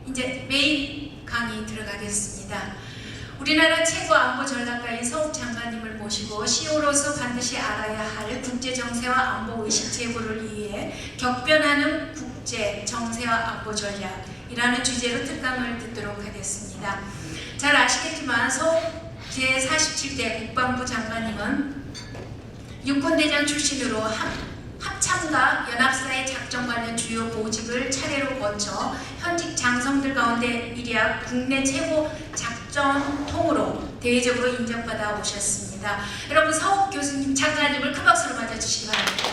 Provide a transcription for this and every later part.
이제 메인 강의 들어가겠습니다. 우리나라 최고 안보 전략가인 서욱 장관님을 모시고 CEO로서 반드시 알아야 할 국제 정세와 안보 의식 제고를 위해 격변하는 국제 정세와 안보 전략이라는 주제로 특강을 듣도록 하겠습니다. 잘 아시겠지만 서욱 제47대 국방부 장관님은 육군대장 출신으로 합참과 연합사의 작전 관련 주요 보직을 차례로 거쳐 현직 장성들 가운데 일약 국내 최고 작전통으로 대외적으로 인정받아 오셨습니다. 여러분 서욱 교수님, 장관님을 큰 박수로 맞아주시기 바랍니다.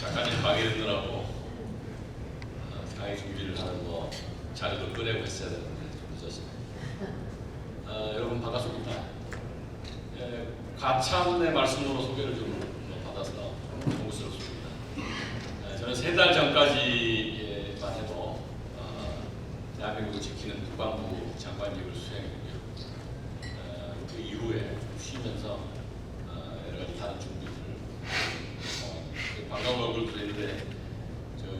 작가님 강의 듣느라고 강의 준비를 하는 거 자료도 꺼내고 했어야 되는데 좀 늦었습니다. 여러분 반갑습니다. 가참의 말씀으로 소개를 좀 받아서 공부스럽습니다. 저는 3달 전까지만 해도 대한민국을 지키는 국방부 장관직을 수행했고요. 그 이후에 쉬면서 여러 가지 다른 준비들을 반가운 얼굴 그랬는데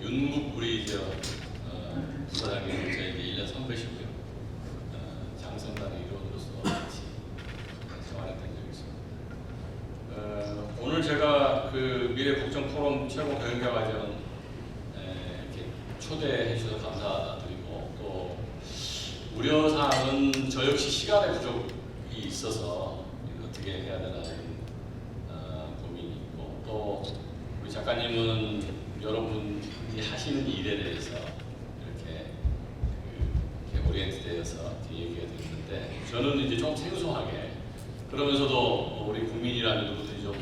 윤국 우리 부사장님 이제 1년 선배시고요. 장성단의 일원으로서 같이 생활했던 적이 있습니다. 오늘 제가 그 미래국정 포럼 최고 경영자과정 이렇게 초대해 주셔서 감사드리고, 또 우려사항은 저 역시 시간의 부족이 있어서 어떻게 해야 되나 고민이 있고, 또 우리 작가님은 여러분이 하시는 일에 대해서 이렇게 오리엔트되어서 얘기가 됐는데, 저는 이제 좀 생소하게, 그러면서도 우리 국민이라는 누구들이 좀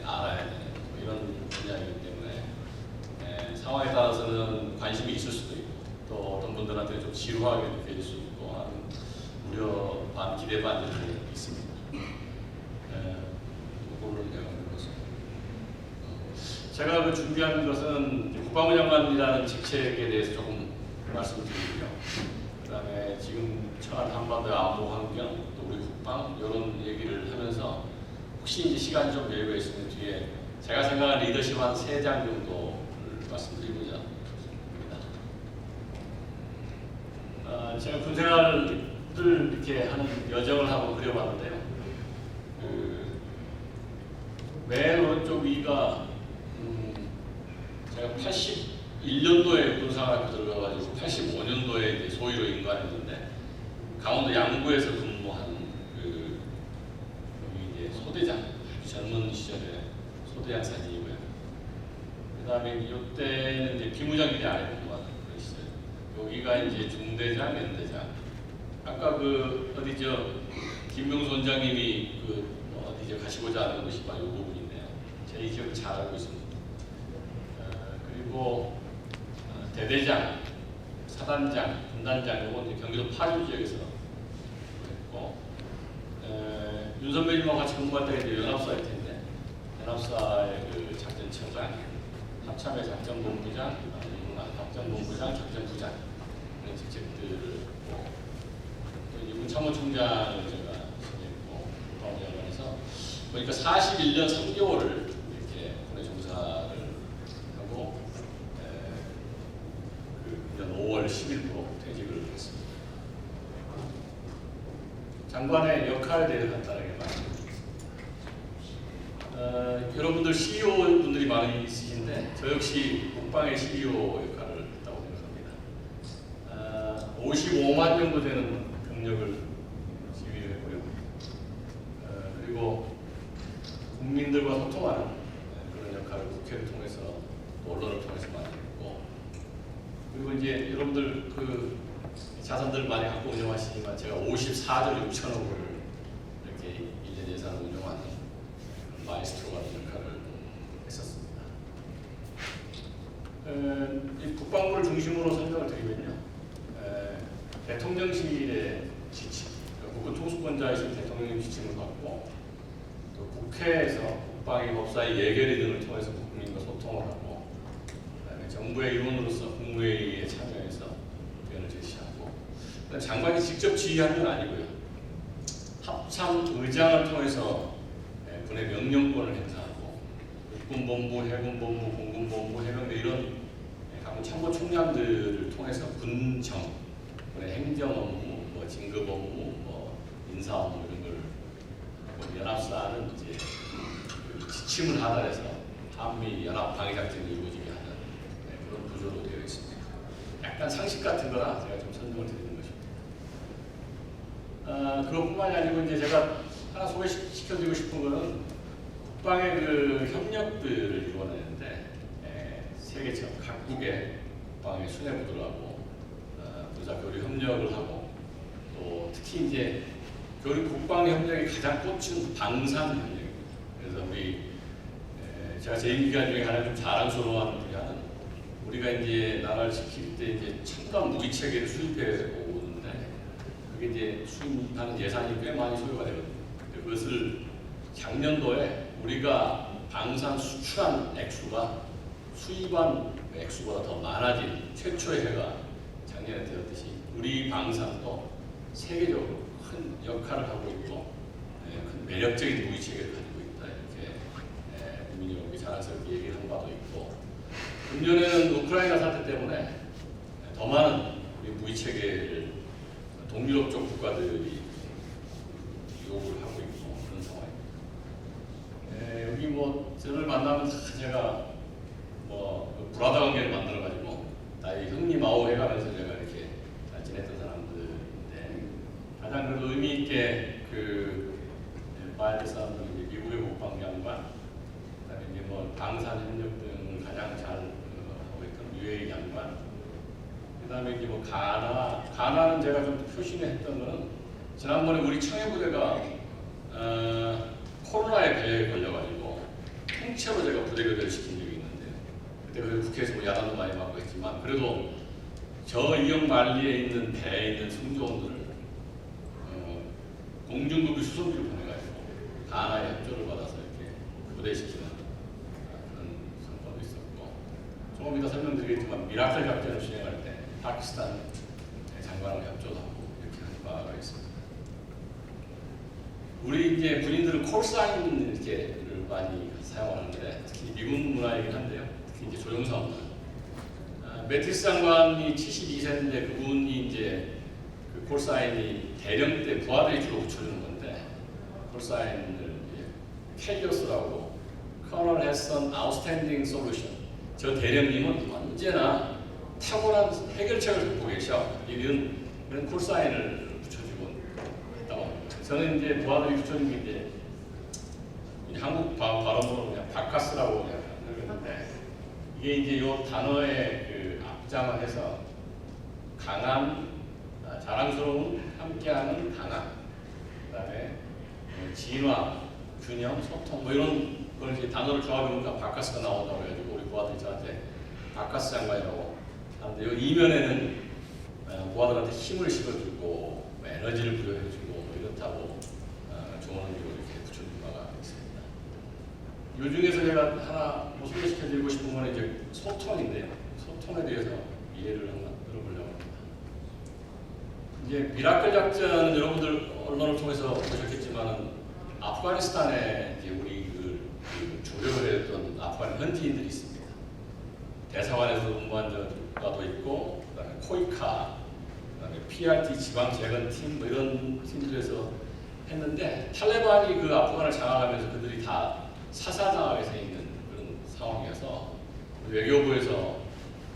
알아야 되는 이런 분야이기 때문에 상황에 따라서는 관심이 있을 수도 있고, 또 어떤 분들한테 좀 지루하게 느껴질 수도 있고 하는 우려 반 기대 반이 있습니다. 그거를 제가 그 준비한 것은 국방부 장관이라는 직책에 대해서 조금 말씀드리고요. 그다음에 지금 처한 한반도의 안보 환경, 또 우리 국방 이런 얘기를 하면서 혹시 이제 시간이 좀 여유가 있으면 뒤에 제가 생각하는 리더십 한 3장 정도를 말씀드리고자 합니다. 제가 군생활을 이렇게 하는 여정을 한번 그려봤는데요. 맨 오른쪽 위가 제가 81년도에 군사학교 들어가가지고 85년도에 이제 소위로 임관했는데, 강원도 양구에서 근무한 여기 이제 소대장, 젊은 시절에 소대장 사진이고요. 그다음에 이때는 이제 비무장기대 아래 근무하는 그런 시절. 여기가 이제 중대장, 연대장. 아까 어디 김명수 원장님이 어디 가시고자 하는 곳이 바로 이 부분인데요. 제 이 기억을 잘 알고 있습니다. 그리고 대대장, 사단장, 분단장, 이건 경기도 파주 지역에서 했고, 윤 선배님하고 같이 근무할 때가 이제 연합사일 텐데, 연합사의 그 작전처장, 합참의 작전본부장, 작전본부장, 작전부장 이런 직책들을 했고, 또 이군 참모총장을 제가 지냈고, 국방부장관에서 보니까 41년 3개월을 이렇게 군의 종사를 하고 5월 10일부로 퇴직을 했습니다. 장관의 역할에 대해서 간단하게 말씀드리겠습니다. 여러분들 CEO 분들이 많이 있으신데, 저 역시 국방의 CEO 역할을 했다고 생각합니다. 55만 정도 되는 병력을 지휘를 했고요. 그리고 국민들과 소통하는 그런 역할을 국회를 통해서, 언론을 통해서 많이 했고, 그리고 이제 여러분들 그 자산들 많이 갖고 운영하시지만 제가 54조 6천억을 이렇게 1년 예산을 운영하는 마이스트로 같은 역할을 했었습니다. 이 국방부를 중심으로 설명을 드리면요, 대통령실의 지침, 국군 통수권자이신 대통령님 지침을 받고, 또 국회에서 국방위 법사위 예결위 등을 통해서 국민과 소통을 하고, 그다음에 정부의 일원으로서 국무회의에 참여해서 의견을 제시하고, 장관이 직접 지휘하는 건 아니고요. 합참의장을 통해서 군의 명령권을 행사하고 육군본부, 해군본부, 공군본부, 해병대 이런 각군 참모총장들을 통해서 군정, 군의 행정 업무, 뭐 진급 업무, 뭐 인사 업무 이런 걸 연합사는 이제 그 지침을 하달해서 한미 연합 방위 작전이 이루어지게 하는 그런 구조로 되어 있습니다. 약간 상식 같은 거라 제가 좀 설명을 드리는 것입니다. 그것뿐만이 아니고 이제 제가 하나 소개시켜드리고 싶은 거는 국방의 그 협력들을 이루어내는데 세계적 각국의 국방의 수뇌부들하고 부자 교류 협력을 하고 또 특히 이제 교류 국방 협력의 가장 꽂힌 방산 협력입니다. 그래서 제가 재임 기간 중에 가장 좀 자랑스러워하는 분야는 우리가 이제 나라를 지킬 때 이제 첨단 무기 체계를 수입해 오는데 그게 이제 수입하는 예산이 꽤 많이 소요가 되거든요. 그것을 작년도에 우리가 방산 수출한 액수가 수입한 액수보다 더 많아진 최초의 해가 작년에 되었듯이 우리 방산도 세계적으로 큰 역할을 하고 있고 큰 매력적인 무기 체계를 가지고 있다 이렇게 국민여러분이 자랑스럽게 얘기를 한 바도 있고 금년에는 우크라이나 사태 때문에 더 많은 우리 무기 체계를 동유럽 쪽 국가들이 요구를 하고 있고 그런 상황입니다. 여기 뭐 저를 만나면 제가 뭐 브라더 관계를 만들어 가지고 나의 형님 아우 해가면서 제가 이렇게 잘 지냈던 사람들인데 가장 그래도 의미 있게 바이든 사람들은 미국의 국방장관, 그다음에 이제 뭐 방산 협력 등을 가장 잘 하고 있던 UAE 장관, 그다음에 이제 뭐 가나는 제가 좀 표심했던 거는 지난번에 우리 청해부대가 코로나에 배에 걸려가지고 통째로 제가 부대 교대를 시킨 적이 있는데 그때 그 국회에서 뭐 야단도 많이 맞고 했지만 그래도 저 이역 만리에 있는 배에 있는 승조원들을 공중급유 수송기를 보내가지고 가나의 협조를 받아서 이렇게 부대시키는 그런 성과도 있었고 조금 이따 설명드리겠지만 미라클 작전을 수행할 때 파키스탄 장관하고 협조도 하고 이렇게 한 바가 있습니다. 우리 이제 군인들은 콜사인 이렇게를 많이 사용하는데 특히 미군 문화이긴 한데요. 특히 이제 조종사 문화. 매티스 장관이 72세인데 그분이 이제 그 콜사인이 대령 때 부하들이 주로 붙여주는 건데 콜사인을 캘리오스라고 Colonel has an outstanding solution. 저 대령님은 언제나 탁월한 해결책을 갖고 계셔. 이런 콜사인을 붙여주고 있다고 합니다. 저는 이제 부하들이 붙여준 게 이제 한국 발음으로 그냥 바카스라고 그냥 그러는데 이게 이제 이 단어의 그 앞장을 해서 강한, 자랑스러운, 함께하는 강한, 그다음에 진화, 균형, 소통 뭐 이런 걸 이제 단어를 조합해보니까 바카스가 나온다고 해가지고 우리 부하들이 저한테 바카스 장관이라고 하는데 이 이면에는 부하들한테 힘을 실어주고 에너지를 부여해주고 뭐 이렇다고 좋은 의미로 이렇게 붙여준 바가 있습니다. 이 중에서 제가 하나 뭐 소개시켜드리고 싶은 건 이제 소통인데요. 소통에 대해서 이해를 한번 들어보려고 합니다. 이제 미라클 작전은 여러분들 언론을 통해서 보셨겠지만은 아프가니스탄에 이제 우리 그 조력을 했던 아프간 현지인들이 있습니다. 대사관에서 근무한 자도 있고, 그다음에 코이카, 그다음에 PRT 지방 재건팀 뭐 이런 팀들에서 했는데 탈레반이 그 아프간을 장악하면서 그들이 다 사살당하게 돼 있는 그런 상황이어서 외교부에서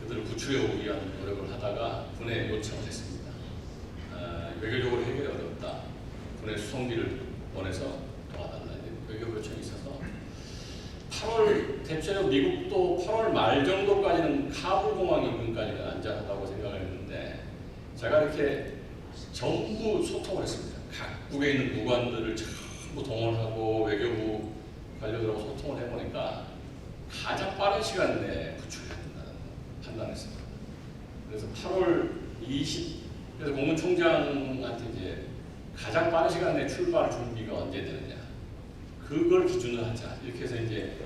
그들을 구출해 오기 위한 노력을 하다가 군에 요청을 했습니다. 외교적으로 해결이 어렵다. 군의 수송기를 보내서 도와달라. 외교부 요청이 있어서 8월 대체로 미국도 8월 말 정도까지는 카불 공항 인근까지는 안전하다고 생각을 했는데 제가 이렇게 전부 소통을 했습니다. 각국에 있는 무관들을 전부 동원하고 외교부 관료들하고 소통을 해보니까 가장 빠른 시간 내에 구출해야 된다는 판단했습니다. 그래서 8월 20 그래서 공군총장한테 이제 가장 빠른 시간 내에 출발 준비가 언제 되느냐 그걸 기준으로 하자 이렇게 해서 이제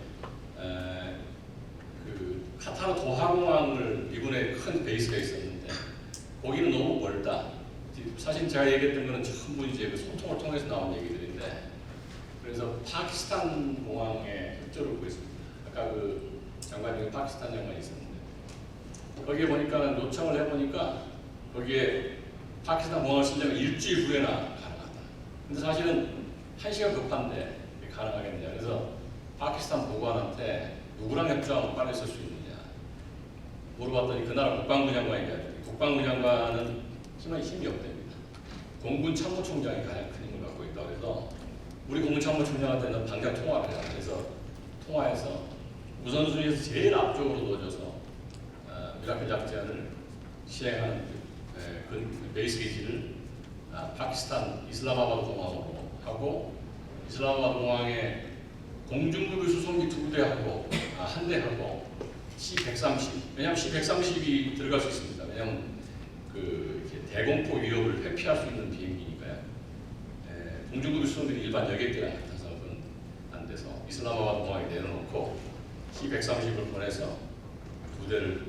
그 카타르 도하공항을 미군의 큰 베이스가 있었는데 거기는 너무 멀다 사실 제가 얘기했던 거는 전부 이제 그 소통을 통해서 나온 얘기들인데, 그래서 파키스탄 공항에 협조를 구했습니다. 아까 그 장관님이 파키스탄 장관이 있었는데 거기에 보니까 요청을 해보니까 거기에 파키스탄 공항을 쓰려면 일주일 후에나 가능하다. 근데 사실은 1시간 급한데 가능하겠느냐. 그래서 파키스탄 보관한테 누구랑 협조하면 빨리 쓸 수 있느냐 물어봤더니 그 나라 국방부 장관이 얘기하더니 국방부 장관은 힘이 없답니다. 공군 참모총장이 가장 큰 힘을 갖고 있다. 그래서 우리 공군 참모총장한테는 당장 통화를 해요. 그래서 통화해서 우선순위에서 제일 앞쪽으로 놓아줘서 미라클 작전을 시행하는 그 베이스 기지를 파키스탄 이슬라마바드 공항으로 하고, 이슬라마바드 공항에 공중급유 수송기 2대하고 한 대하고 C-130, 왜냐하면 C-130이 들어갈 수 있습니다. 왜냐하면 그 대공포 위협을 회피할 수 있는 비행기니까요. 공중급유 수송들이 일반 여객기랑 같아서 그건 안 돼서 이슬라마바드 공항에 내려놓고 C-130을 보내서 2대를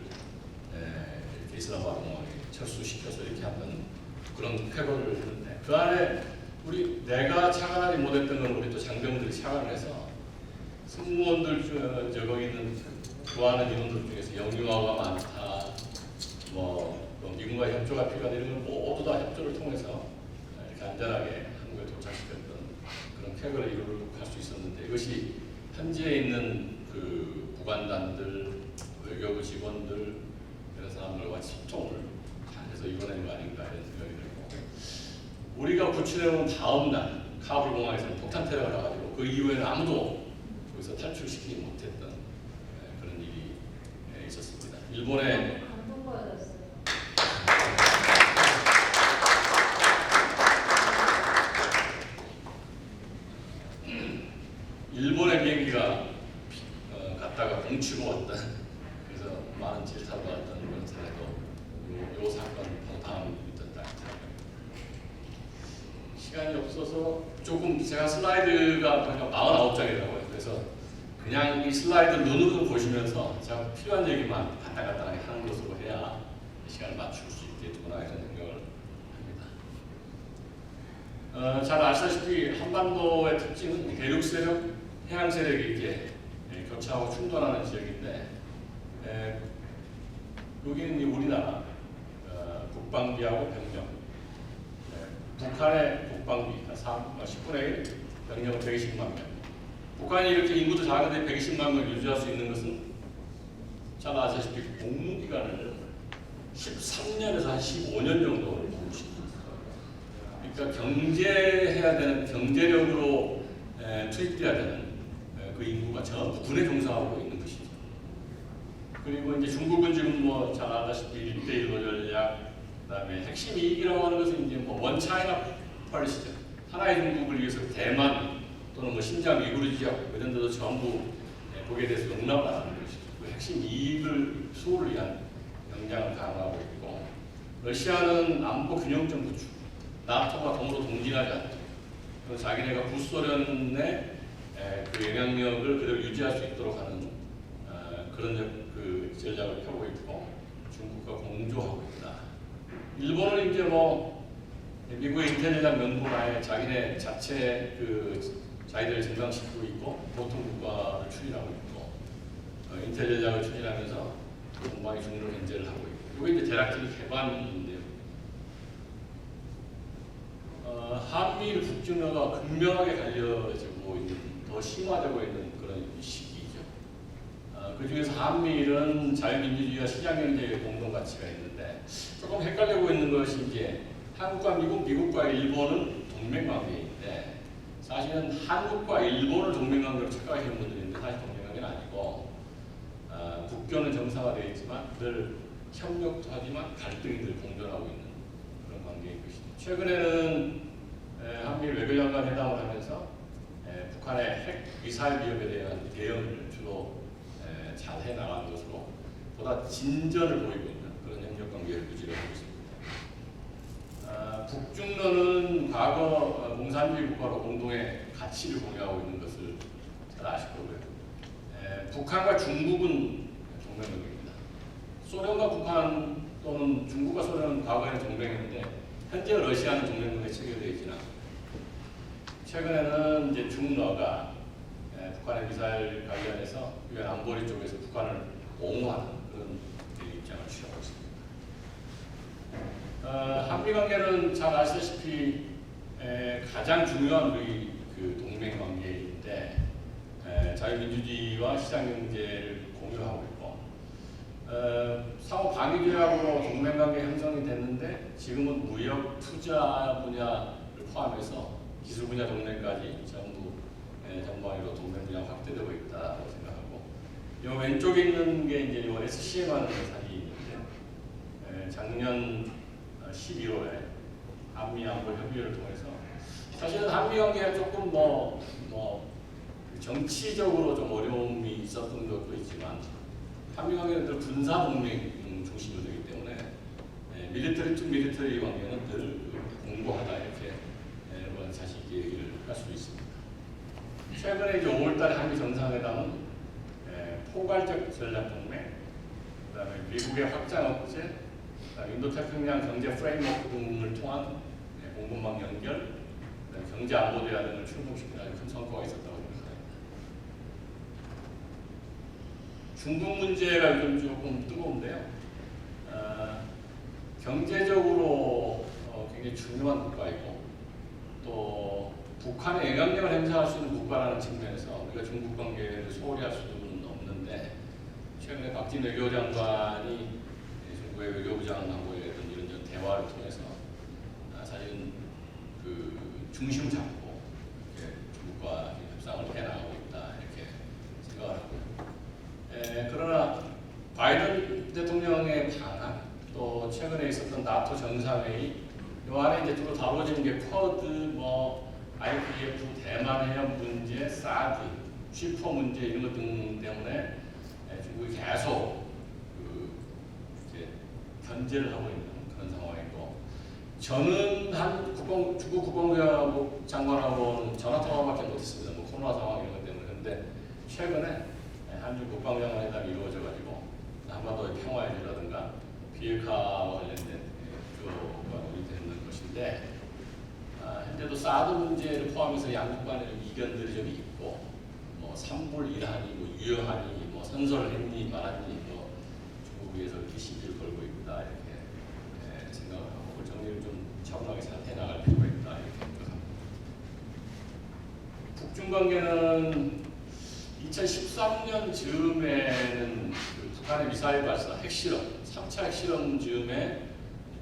이렇게 이슬라마바드 공항에 철수시켜서 이렇게 하는 그런 쾌거를 했는데, 그 안에 내가 착안하지 못했던 건 우리 또 장병들이 착안을 해서 승무원들 거기 있는 좋아하는 인원들 중에서 영유아가 많다, 뭐 미군과 협조가 필요하다 이런 걸 모두 다 협조를 통해서 이렇게 안전하게 한국에 도착시켰던 그런 쾌거를 이루고 갈 수 있었는데, 이것이 현지에 있는 그 부관단들, 외교부 직원들 이런 사람들과 소통을 잘해서 이뤄낸 거 아닌가 이런 생각이 들고, 우리가 구출해온 다음 날 카불 공항에서는 폭탄 테러가 나가지고 그 이후에는 아무도 거기서 탈출시키지 못했던 그런 일이 있었습니다. 일본의 일본의 비행기가 갔다가 뭉치고 왔던, 그래서 많은 질타를 받았던 그런 사례도 요 사건 바로 다음 있었다. 시간이 없어서 조금 제가 슬라이드가 49장이라고요. 그래서 그냥 이 슬라이드 눈으로 보시면서 제가 필요한 얘기만 간단하게 하는 것으로 해야 시간을 맞출 수 있겠구나 이런 생각을 합니다. 잘 아시다시피 한반도의 특징은 대륙 세력, 해양 세력이 이렇게 교차하고 충돌하는 지역인데, 여기는 우리나라 국방비하고 병력, 북한의 국방비 10분의 1, 병력은 120만 명. 북한이 이렇게 인구도 작은데 120만 명을 유지할 수 있는 것은 잘 아시다시피 복무기간을 13년에서 한 15년 정도를 보고 있습니다. 그러니까 경제해야 되는, 경제력으로 투입돼야 되는 그 인구가 전부 군에 종사하고 있는 것이죠. 그리고 이제 중국은 지금 뭐 잘 아다시피 1대1로 전략, 그다음에 핵심 이익이라고 하는 것은 이제 뭐 원차이나 펄리시죠. 하나의 중국을 위해서 대만 또는 뭐 신장 위구르 지역 이런 데도 전부 거기에 대해서 용납을 안 하는 것이죠. 그 핵심 이익을 수호를 위한 역량을 강화하고 있고, 러시아는 안보 균형점 구축, 나토가 동으로 동진하지 않죠. 자기네가 구소련의 그 영향력을 그대로 유지할 수 있도록 하는 그런 그 전략을 펴고 있고, 중국과 공조하고 있다. 일본은 이제 뭐 미국의 인텔 전략 연구가에 자기네 자체 자기들을 증강시키고 있고 보통 국가를 추진하고 있고, 인텔 전략을 추진하면서 공방의 중로 견제를 하고 있고, 이게 이제 대략적인 개반인데요. 한미일 국중러가 극명하게 갈려지고 있는, 더 심화되고 있는 그런 시기죠. 그 중에서 한미일은 자유민주주의와 시장경제의 공동 가치가 있는데, 조금 헷갈리고 있는 것이 이제 한국과 미국, 미국과 일본은 동맹관계인데, 사실은 한국과 일본을 동맹관계로 착각하시는 분들이 있는데 사실 동맹관계는 아니고, 국교는 정상화되어 있지만 늘 협력도 하지만 갈등이 늘 공존하고 있는 그런 관계인 것이죠. 최근에는 한미일 외교장관 회담을 하면서 북한의 핵 미사일 위협에 대한 대응을 주로 잘 해나가는 것으로 보다 진전을 보이고 있는 그런 협력 관계를 유지하고 있습니다. 북중러는 과거 공산주의 국가로 공동의 가치를 공유하고 있는 것을 잘 아실 거고요. 북한과 중국은 동맹국입니다. 소련과 북한 또는 중국과 소련은 과거에는 동맹이었는데 현재 러시아는 동맹국에 체결되어 있지는 않고 최근에는 이제 중러가 북한의 미사일 관련해서 유엔 안보리 쪽에서 북한을 옹호하는 그런 입장을 취하고 있습니다. 한미 관계는 잘 아시다시피 가장 중요한 우리 그 동맹 관계인데 자유민주주의와 시장경제를 공유하고 있고 상호 방위 조약으로 동맹 관계 형성이 됐는데 지금은 무역 투자 분야를 포함해서 기술 분야 동맹까지 전부 전방위로 동맹 분야 확대되고 있다고 생각하고 이 왼쪽에 있는 게 이제 이 SCM하는 사진이 있는데 작년 11월에 한미 안보 협의회를 통해서 사실은 한미 관계가 조금 정치적으로 좀 어려움이 있었던 것도 있지만 한미 관계는 늘 군사 동맹 중심으로 되기 때문에 밀리터리 투 밀리터리 관계는 늘 공고하다 이렇게 여러분 자신 있게 얘기를 할 수 있습니다. 최근에 이제 5월달에 한미 정상회담은 포괄적 전략 동맹, 그다음에 미국의 확장 억제, 인도태평양 경제 프레임워크 등을 통한 공급망 연결, 경제 안보 대화 등을 충족시키는 아주 큰 성과가 있었다고 생각합니다. 중국 문제가 요즘 조금 뜨거운데요. 경제적으로 굉장히 중요한 국가이고 또 북한에 영향력을 행사할 수 있는 국가라는 측면에서 우리가 중국 관계를 소홀히 할 수는 없는데 최근에 박진 외교장관이 중국의 외교부장하고의 이런 대화를 통해서 사실은 그 중심 잡고 중국과 협상을 해나가고 있다 이렇게 생각을 하고요. 그러나 바이든 대통령의 방한 또 최근에 있었던 나토 정상회의 이 안에 이제 주로 다뤄지는 게 쿼드, IPF, 대만 해협 문제, 사드, 쉬퍼 문제 이런 것 등 때문에 중국이 계속 견제를 하고 있는 그런 상황이고 저는 중국 국방부 장관하고는 전화 통화밖에 못했습니다. 코로나 상황 이런 것 때문에. 그런데 최근에 한중 국방장관 회담이 이루어져가지고 한반도의 평화의 주라든가 비핵화와 관련된 교류가 논의되는 것인데 현재도 사드 문제를 포함해서 양국 간의 이견들이 좀 있고 산불 일하니 유효하니 선설했니 말았니 중국에서 이렇게 시비를 걸고 있다 이렇게 생각을 하고 그 정리를 좀 차분하게 잘 해나갈 필요가 있다 이렇게 생각합니다. 북중 관계는 2013년 즈음에는 북한의 미사일 발사 핵실험 3차 핵실험 즈음에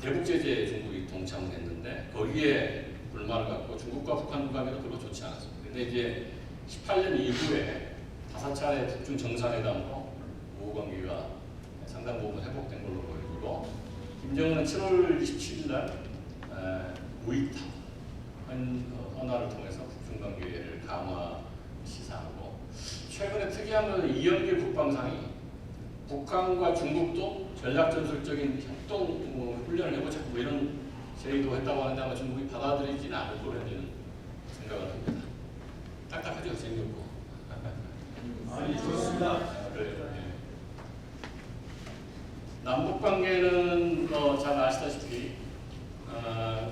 대북 제재에 중국이 동참했는데 거기에 불만을 갖고 중국과 북한 관계도 별로 좋지 않았습니다. 근데 이제 18년 이후에 5차례 북중 정상회담으로 우호 관계가 상당 부분 회복된 걸로 보여지고 김정은은 7월 27일 날 우이탑 헌화를 통해서 북중 관계를 강화 시사하고 최근에 특이한 것은 이영길 국방상이 북한과 중국도 전략전술적인 협동 훈련을 해보자 이런 제의도 했다고 하는데 아마 중국이 받아들이지는 않을 거로 현재는 생각을 합니다. 딱딱하죠? 재미없고. 아니 좋습니다. 그래요. 남북 관계는 잘 아시다시피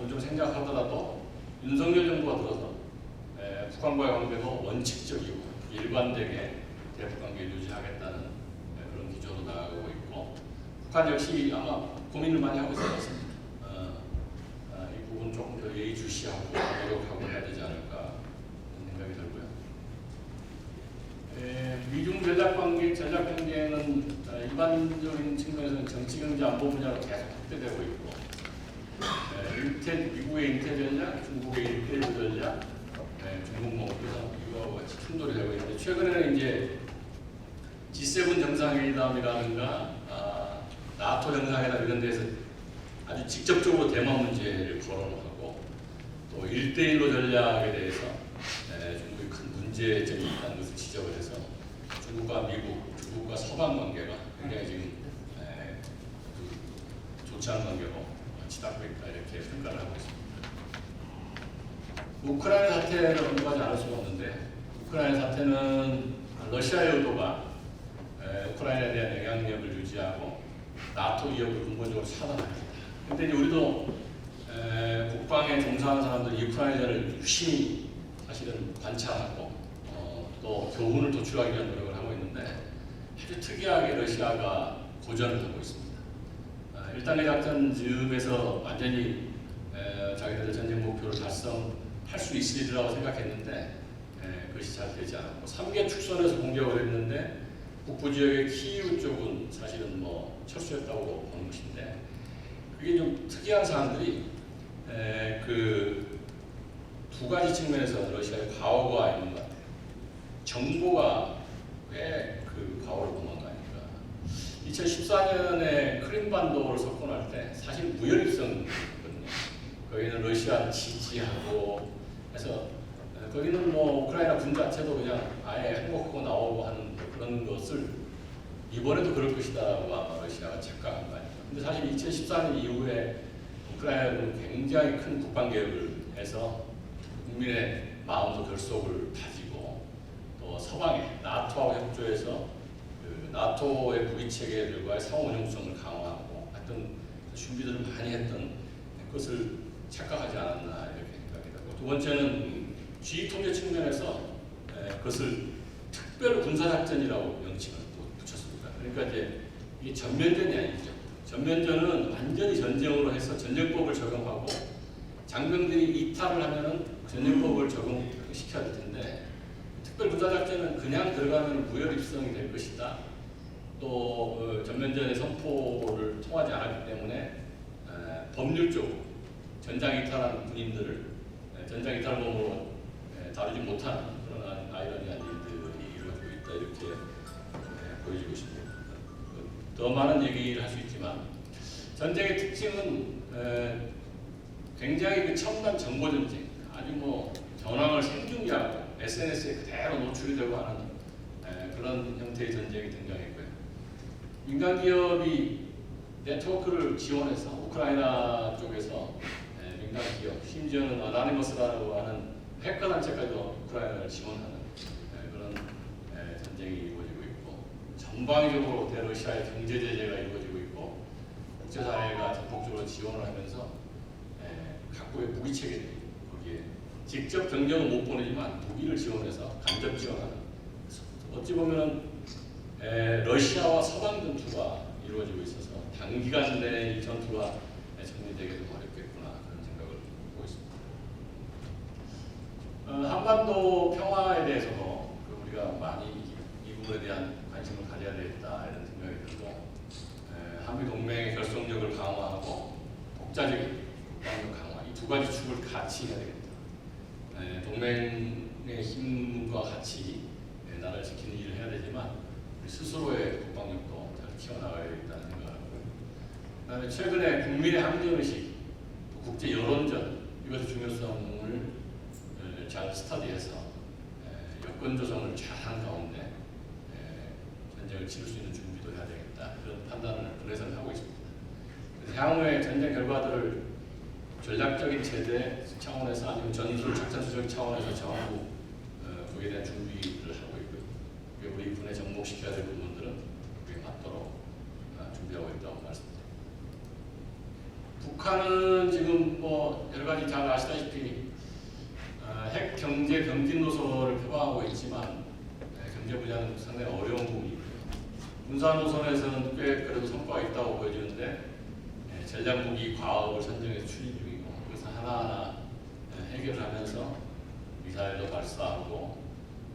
좀 생각하더라도 윤석열 정부가 들어서 북한과의 관계도 원칙적이고 일관되게 대북 관계를 유지하겠다는 그런 기조로 나아가고 있고 북한 역시 아마 고민을 많이 하고 있을 것 같습니다. 이 부분 조금 더 예의주시하고 노력하고 해야 되지 않을까 생각이 들고요. 미중 전략 경쟁은 일반적인 측면에서는 정치, 경제, 안보 분야로 계속 확대되고 있고, 미국의 인태 전략, 중국의 일대일로 전략, 중국 목표상 이거하고 같이 충돌이 되고 있는데 최근에는 이제 G7 정상회담이라든가 나토 정상회담 이런 데서 아주 직접적으로 대만 문제를 거론하고 또 1대1로 전략에 대해서 중국이 큰 문제점이 있다는 것을 지적을 해서 중국과 미국, 중국과 서방 관계가 굉장히 지금 좋지 않은 관계로 치닫고 있다 이렇게 평가를 하고 있습니다. 우크라이나 사태를 언급하지 않을 수가 없는데 우크라이나 사태는 러시아의 의도가 우크라이나에 대한 영향력을 유지하고 나토 위협을 근본적으로 차단합니다. 근데 이제 우리도 국방에 종사하는 사람들이 우크라이나를 유심히 사실은 관찰하고 또 교훈을 도출하기 위한 노력을 하고 있는데 아주 특이하게 러시아가 고전을 하고 있습니다. 1단계 작전 즈음에서 완전히 자기들의 전쟁 목표를 달성할 수 있으리라고 생각했는데 그것이 잘 되지 않았고 3개 축선에서 공격을 했는데 북부 지역의 키이우 쪽은 사실은 뭐 철수했다고 보는 것인데 그게 좀 특이한 사항들이 그 두 가지 측면에서 러시아의 과오가 있는 것 같아요. 정보가 왜 그 과오를 범한 거 아닙니까? 2014년에 크림반도를 석권할 때 사실 무혈입성이거든요. 거기는 러시아 지지하고 해서 거기는 뭐 우크라이나 군 자체도 그냥 아예 항복하고 나오고 하는 그런 것을 이번에도 그럴 것이다라고 아마 러시아가 착각한 거 아닙니까? 근데 사실 2014년 이후에 우크라이나는 굉장히 큰 국방 개혁을 해서 국민의 마음도 결속을 다지고 또 서방에 나토하고 협조해서 그 나토의 무기 체계들과의 상호 운용성을 강화하고 하여튼 준비들을 많이 했던 것을 착각하지 않았나 이렇게 생각이 되고 두 번째는 지휘 통제 측면에서 그것을 특별 군사작전이라고 명칭을 또 붙였습니다. 그러니까 이제 이게 전면전이 아니죠. 전면전은 완전히 전쟁으로 해서 전쟁법을 적용하고 장병들이 이탈을 하면은 전쟁법을 적용시켜야 될 텐데 특별 군사작전은 그냥 들어가면 무혈입성이 될 것이다. 또 전면전의 선포를 통하지 않았기 때문에 법률적으로 전장 이탈한 군인들을 전장 이탈범으로 다루지 못한 그런 아이러니한 일들이 이루어지고 있다 이렇게 보여지고 있습니다. 더 많은 얘기를 할 수 있지만 전쟁의 특징은 굉장히 그 첨단 정보 전쟁, 아주 뭐 전황을 생중계하고 SNS에 그대로 노출이 되고 하는 그런 형태의 전쟁이 등장했고요. 민간 기업이 네트워크를 지원해서 우크라이나 쪽에서 민간 기업, 심지어는 어나니머스라고 하는 해커 단체까지도 우크라이나를 지원하는 그런 전쟁이 이루어지고 있고 전방위적으로 대러시아의 경제 제재가 이루어지고 있고 국제사회가 적극적으로 지원을 하면서 각국의 무기 체계들이 거기에 직접 병력은 못 보내지만 무기를 지원해서 간접 지원하는 어찌 보면은 러시아와 서방 전투가 이루어지고 있어서 단기간 내에 이 전투가 정리되기도 어렵겠구나 그런 생각을 하고 있습니다. 한반도 평화에 대해서도 우리가 많이 이 부분에 대한 관심을 가져야 되겠다 이런 생각이 들고 한미 동맹의 결속력을 강화하고 독자적인 국방력 강화 이 두 가지 축을 같이 해야 되겠다. 동맹의 힘과 같이 나라를 지키는 일을 해야 되지만 우리 스스로의 국방력도 잘 키워나가야겠다는 생각을 하고요. 그다음에 최근에 국민의 항쟁의식, 국제 여론전 이것의 중요성을 잘 스터디해서 여건 조정을 잘한 가운데 전쟁을 치를 수 있는 준비도 해야 되겠다 그런 판단을 군에서는 하고 있습니다. 그래서 향후의 전쟁 결과들을 전략적인 체제 차원에서 아니면 전술 작전 수정 차원에서 전부 거기에 대한 준비를 하고 있고요. 우리 군에 접목시켜야 될 부분들은 그에 맞도록 준비하고 있다고 말씀드립니다. 북한은 지금 뭐 여러 가지 잘 아시다시피 핵 경제 병진 노선을 표방하고 있지만 경제 분야는 상당히 어려운 부분이고요. 군사 노선에서는 꽤 그래도 성과가 있다고 보여지는데 전략 무기 과업을 선정해서 추진 중이고 그래서 하나하나 해결하면서 미사일도 발사하고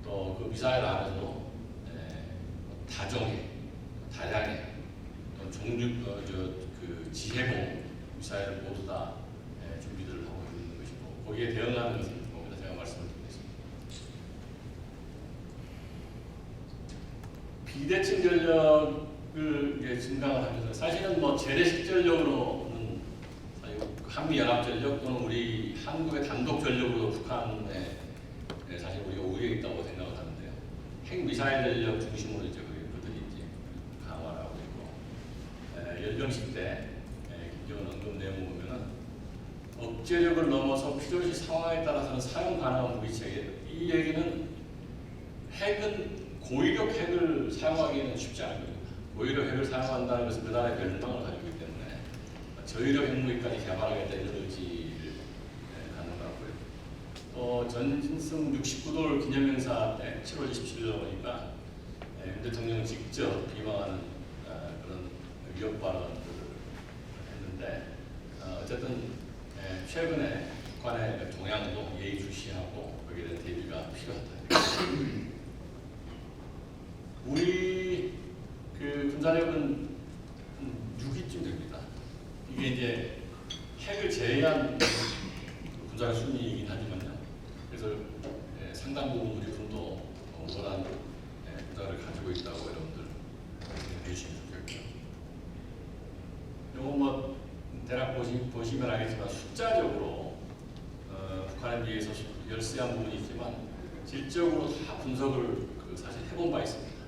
또 그 미사일 안에도 다종의, 다량의 또 종류 그 지해공 미사일을 모두 다 준비를 하고 있는 것이고 거기에 대응하는 것은 거기다 제가 말씀을 드리겠습니다. 비대칭 전력을 증강을 하면서 사실은 뭐 재래식 전력으로는 한미 연합 전력 또는 우리 한국의 단독 전력으로 북한에 사실 우리가 우위에 있다고 생각을 하는데요. 핵 미사일 전력 중심으로 이제 그들이 이제 강화를 하고 있고 열병식 때 김정은 언급 내용을 보면은 억제력을 넘어서 필요시 상황에 따라서는 사용 가능한 무기 체계. 이 얘기는 핵은 고위력 핵을 사용하기에는 쉽지 않은 겁니다. 고위력 핵을 사용한다는 것은 그 나라의 멸망을 가지고 있기 때문에 저위력 핵무기까지 개발하겠다 이런 의지를 전승 69돌 기념행사 때 7월 27일에 보니까 윤 대통령은 직접 비방하는 그런 위협 발언들을 했는데 어쨌든 최근에 북한의 동향도 예의주시하고 거기에 대한 대비가 필요하다. 우리 그 군사력은 6위쯤 됩니다. 이게 이제 핵을 제외한 군사력 순위이긴 하지만요. 그래서 상당 부분 우리 군도 원활한 군사를 가지고 있다고 여러분들 생각해 주시면 좋겠고요. 요거 뭐 대략 보시면 알겠지만 숫자적으로 북한에 비해서 열세한 부분이 있지만 질적으로 다 분석을 사실 해본 바 있습니다.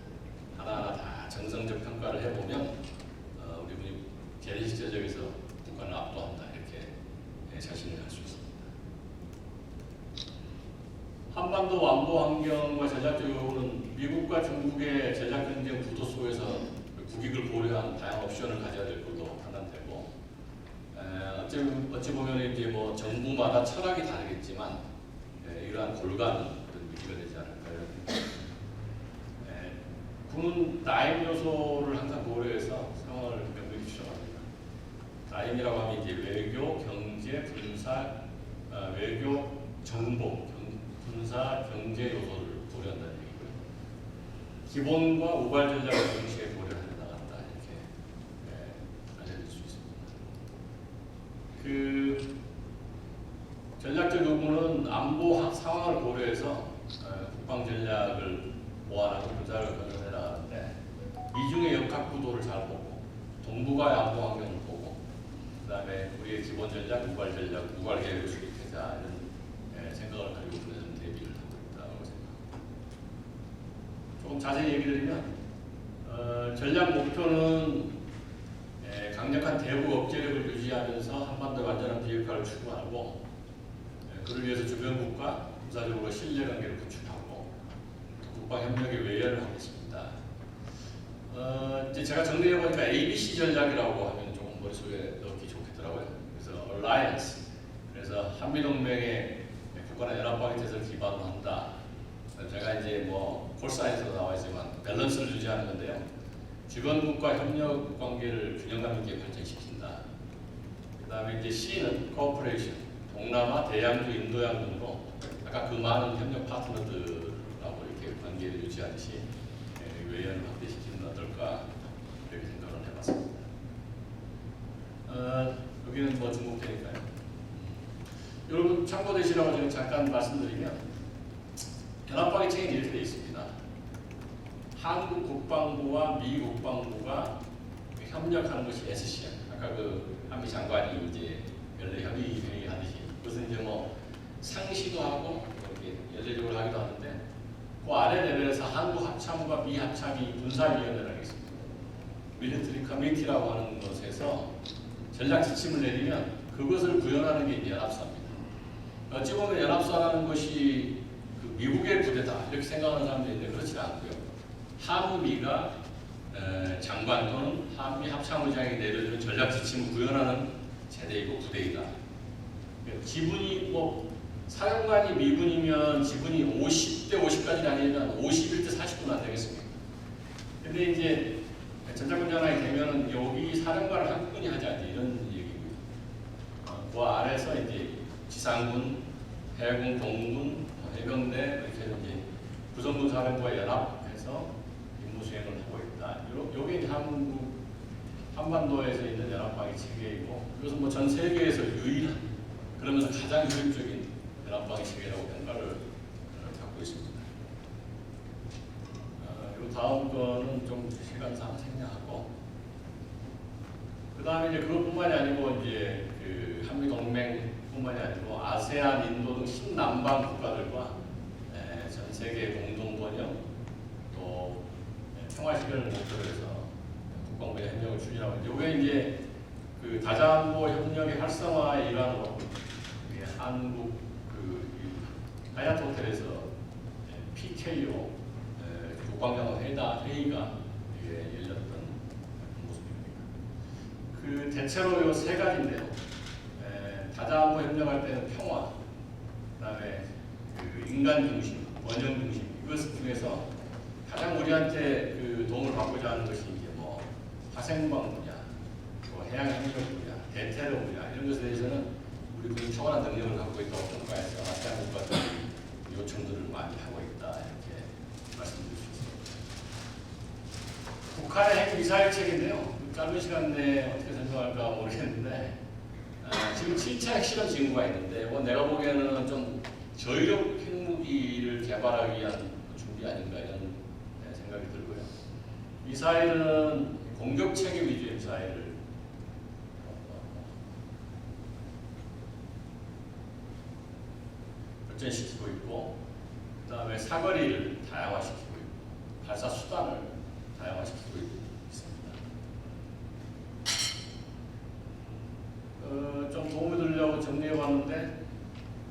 하나하나 다 정성적 평가를 해보면 우리 군이 재래식재적에서 북한을 압도한다 이렇게 자신을 할 수 있습니다. 한반도 안보 환경과 전략적 요구는 미국과 중국의 전략 경쟁 구도 속에서 국익을 고려한 다양한 옵션을 가져야 될 것으로 판단되고, 어찌 보면 이제 뭐 정부마다 철학이 다르겠지만 이러한 골간은 유지가 되지 않을까요? 군은 다임 요소를 항상 고려해서 상황을 명백히 추정합니다. 다임이라고 하면 이제 외교, 경제, 군사, 외교, 정보, 군사, 경제 요소를 고려한다는 얘기고요. 기본과 우발 전략을 동시에 고려해 나간다 이렇게 알려질 수 있습니다. 그 전략적 요구는 안보 상황을 고려해서 국방 전략을 보완하고 군사를 변경해 나가는데 미중의 역학 구도를 잘 보고 동북아의 안보 환경을 보고 그다음에 우리의 기본 전략, 우발 전략, 우발 계획을 수립하자 이런 생각을 가지고 우리는 대비를 하고 있다고 생각합니다. 조금 자세히 얘기를 드리면 전략 목표는 강력한 대북 억제력을 유지하면서 한반도 완전한 비핵화를 추구하고 그를 위해서 주변국과 군사적으로 신뢰관계를 구축하고 국방 협력에 외연을 하겠습니다. 이제 제가 정리해 보니까 ABC 전략이라고 하면 조금 머릿속에 넣기 좋겠더라고요. 그래서 Alliance, 그래서 한미동맹의 국가나 연합방위태세를 기반으로 한다. 제가 이제 뭐 콜사인에서 나와 있지만 밸런스를 유지하는 건데요. 주변국과 협력 관계를 균형감 있게 발전시킨다. 그다음에 이제 C는 Cooperation, 동남아, 대양주, 인도양 등으로 아까 그 많은 협력 파트너들하고 이렇게 관계를 유지하듯이 외연을 확대시키는 어떨까 이렇게 생각을 해봤습니다. 여기는 뭐 중국태니까요. 여러분 참고되시라고 제가 잠깐 말씀드리면 연합방위 체계는 이렇게 되어 있습니다. 한국 국방부와 미 국방부가 협력하는 것이 SCM. 아까 그 한미 장관이 이제 연례 협의 회의 하듯이 그것은 이제 뭐 상시도 하고 이렇게 연례적으로 하기도 하는데 그 아래 레벨에서 한국 합참과 미 합참이 군사위원회를 하겠습니다. 밀리터리 커미티라고 하는 것에서 전략 지침을 내리면 그것을 구현하는 게 이제 연합사입니다. 어찌 보면 연합사라는 것이 그 미국의 부대다 이렇게 생각하는 사람들이 있는데 그렇지 않고요. 한미가 장관 또는 한미 합참의장이 내려주는 전략 지침을 구현하는 제대이고 부대이다. 지분이 뭐 사령관이 미군이면 지분이 50대 50까지 아니면 51대 49는 안 되겠습니까? 근데 이제 전자군 연합이 되면은 여기 사령관을 한국군이 하지 않지 이런 얘기고요. 그 아래서 이제 지상군, 해군, 공군, 해병대 이렇게 이제 구성군 사령부와 연합해서 임무 수행을 하고 있다. 요게 이제 한반도에서 있는 연합방위 체계이고 이것은 뭐 전 세계에서 유일한 그러면서 가장 효율적인 연합방위 체계라고 평가를 받고 있습니다. 그리고 다음 거는 좀 시간상 생략하고 그 다음에 이제 그것뿐만이 아니고 이제 그 한미 동맹뿐만이 아니고 아세안, 인도 등 신남방 국가들과 전 세계 공동 번영 또 평화 실현을 목표로 해서 국방부의 협력을 추진하고 있는데 이게 이제 그 다자안보 협력의 활성화의 일환으로 한국 그 하얏트 호텔에서 PKO 국방장관 회의가 열렸던 모습입니다. 그 대체로 이 세 가지인데요. 다자안보 협력할 때는 평화, 그다음에 그 인간 중심, 원형 중심 이것 중에서 가장 우리한테 그 도움을 받고자 하는 것이 이제 뭐 화생방 분야, 뭐 해양 행정 분야, 대테러 분야 이런 것에 대해서는 우리 군이 초월한 능력을 갖고 있다고 평가해서 아세안 국가들이 요청들을 많이 하고 있다 이렇게 말씀드릴 수 있습니다. 북한의 핵 미사일 체계인데요. 짧은 시간 내에 어떻게 설명할까 모르겠는데 지금 7차 핵실험 징후가 있는데 내가 보기에는 좀 저위력 핵무기를 개발하기 위한 준비 아닌가 이런 생각이 들고요. 미사일은 공격 체계 위주의 미사일을 발전시키고 있고, 그 다음에 사거리를 다양화시키고 있고, 발사 수단을 다양화시키고 있습니다. 좀 도움을 드리려고 정리해봤는데,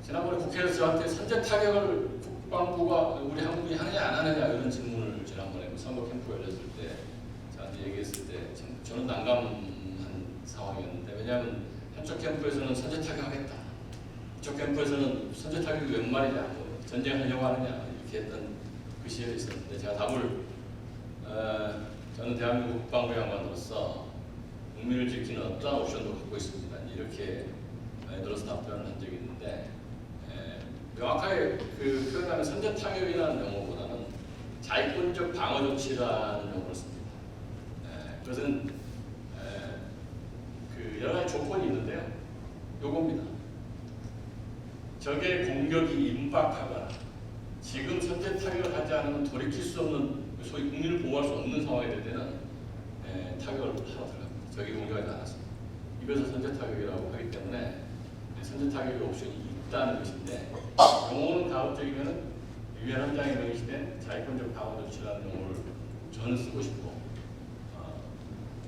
지난번에 국회에서 저한테 선제 타격을 국방부가 우리 한국이 하느냐 안 하느냐 이런 질문을 지난번에 선거 캠프 열렸을 때 저한테 얘기했을 때 저는 난감한 상황이었는데, 왜냐하면 한쪽 캠프에서는 선제 타격하겠다, 이쪽 캠프에서는 선제 타격이 웬 말이냐, 뭐 전쟁하려고 하느냐 이렇게 했던 그 시절이 있었는데, 제가 답을 저는 대한민국 국방부 장관으로서 국민을 지키는 어떠한 옵션도 갖고 있습니다 이렇게 들어서 답변을 한 적이 있는데, 명확하게 그 표현하는 선제 타격이라는 용어보다는 자위권적 방어 조치라는 용어를 씁니다. 그것은 그 여러 가지 조건이 있는데요. 요겁니다. 적의 공격이 임박하거나 지금 선제 타격을 하지 않으면 돌이킬 수 없는, 소위 국민을 보호할 수 없는 상황이 될 때는 타격을 하러 들어갑니다. 적이 공격하지 않았습니다. 이것을 선제 타격이라고 하기 때문에 선제 타격의 옵션이 있다는 것인데, 용어는 가급적이면 유엔 헌장에 명시된 자위권적 방어 조치라는 용어를 저는 쓰고 싶고,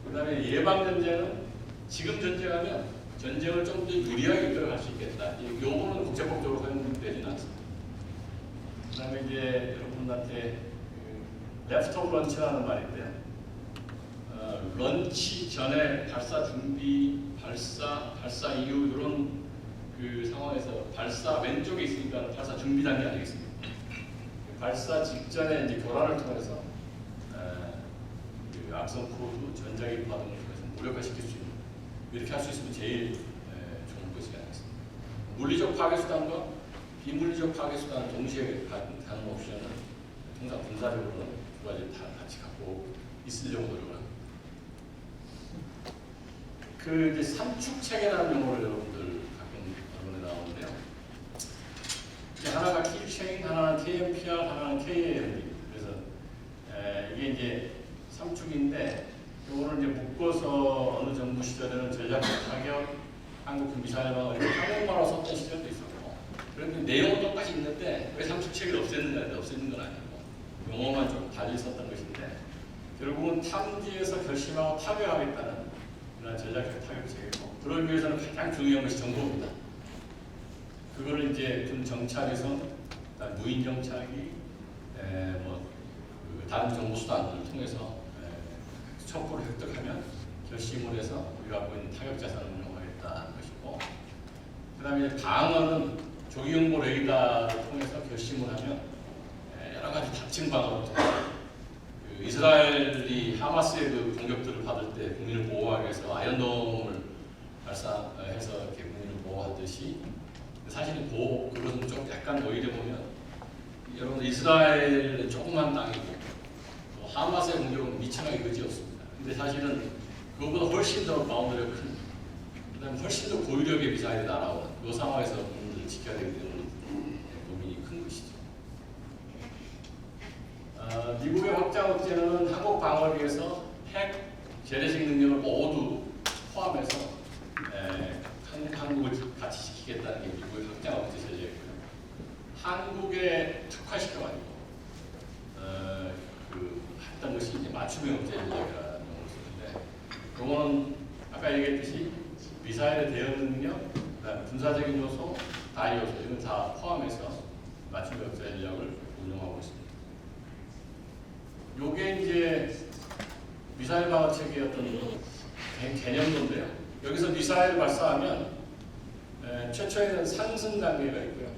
그 다음에 예방 전쟁은 지금 전쟁하면 전쟁을 좀 더 유리하게 이끌어갈 수 있겠다. 이 용어는 국제법적으로 허용되지는 않습니다. 그 다음에 이제 여러분한테 레프트 오브 런치라는 말인데요. 런치 전에 발사 준비, 발사 이후 이런 그 상황에서 발사 왼쪽에 있으니까 발사 준비 단계 아니겠습니까? 발사 직전에 이제 교란을 통해서 그 악성 코드, 전자기파 등을 통해서 무력화시킬 수 있는, 이렇게 할 수 있으면 제일 좋은 것이 아니겠습니까? 물리적 파괴 수단과 비물리적 파괴 수단을 동시에 가는 옵션은 통상 군사적으로는 두 가지를 다 같이 갖고 있으려고 노력을 합니다. 그 이제 삼축 체계라는 용어를 여러분들 가끔 언론에 나오는데요. 하나가 킬체인, 하나는 KMPR, 하나는 KAM입니다. 그래서 이게 이제 삼축인데, 요거는 이제 묶어서 어느 정부 시절에는 전략적 타격, 한국 미사일 방어 이렇게 한국말로 썼던 시절도 있었고, 그런데 내용은 똑같이 있는데 왜 삼축 체계를 없앴는가? 없애는 건 아니고 용어만 좀 달리 썼던 것인데, 결국은 탐지에서 결심하고 타격하겠다는 그런 전략적 타격 체계고, 그러기 위해서는 가장 중요한 것이 정보입니다. 그거를 이제 군 정찰에서 무인 정찰기, 다른 정보 수단들을 통해서 첩보를 획득하면 결심을 해서 우리가 갖고 있는 타격 자산을 운용하겠다는 것이고, 그 다음에 방어는 조기경보 레이더를 통해서 결심을 하면 여러 가지 다층 방어를 통해서 이스라엘이 하마스의 그 공격들을 받을 때 국민을 보호하기 위해서 아이언돔을 발사해서 이렇게 국민을 보호하듯이, 사실은 그것은 좀 약간 오히려 보면 여러분 이스라엘의 조그만 땅이고 하마스의 공격은 미천하게 그지없습니다. 근데 사실은 그것보다 훨씬 더 바운드리가 큰, 그다음에 훨씬 더 고위력의 미사일이 날아오는 그 상황에서 국민들을 지켜야 되기 때문에 고민이 큰 것이죠. 미국의 확장 억제는 한국 방어를 위해서 핵 재래식 능력을 모두 포함해서 한국을 같이 지키겠다는 게 미국의 확장 억제 제재고요. 한국에 특화시켜가지고 했던 것이 이제 맞춤형 억제 제재라는 용어를 쓰는데, 그거는 아까 얘기했듯이 미사일의 대응 능력, 그다음에 군사적인 요소, 다이 요소 이런 다 포함해서 맞춤형 억제 전략을 운영하고 있습니다. 요게 이제 미사일 방어 체계의 어떤 개념인데요. 여기서 미사일 발사하면 최초에는 상승 단계가 있고요.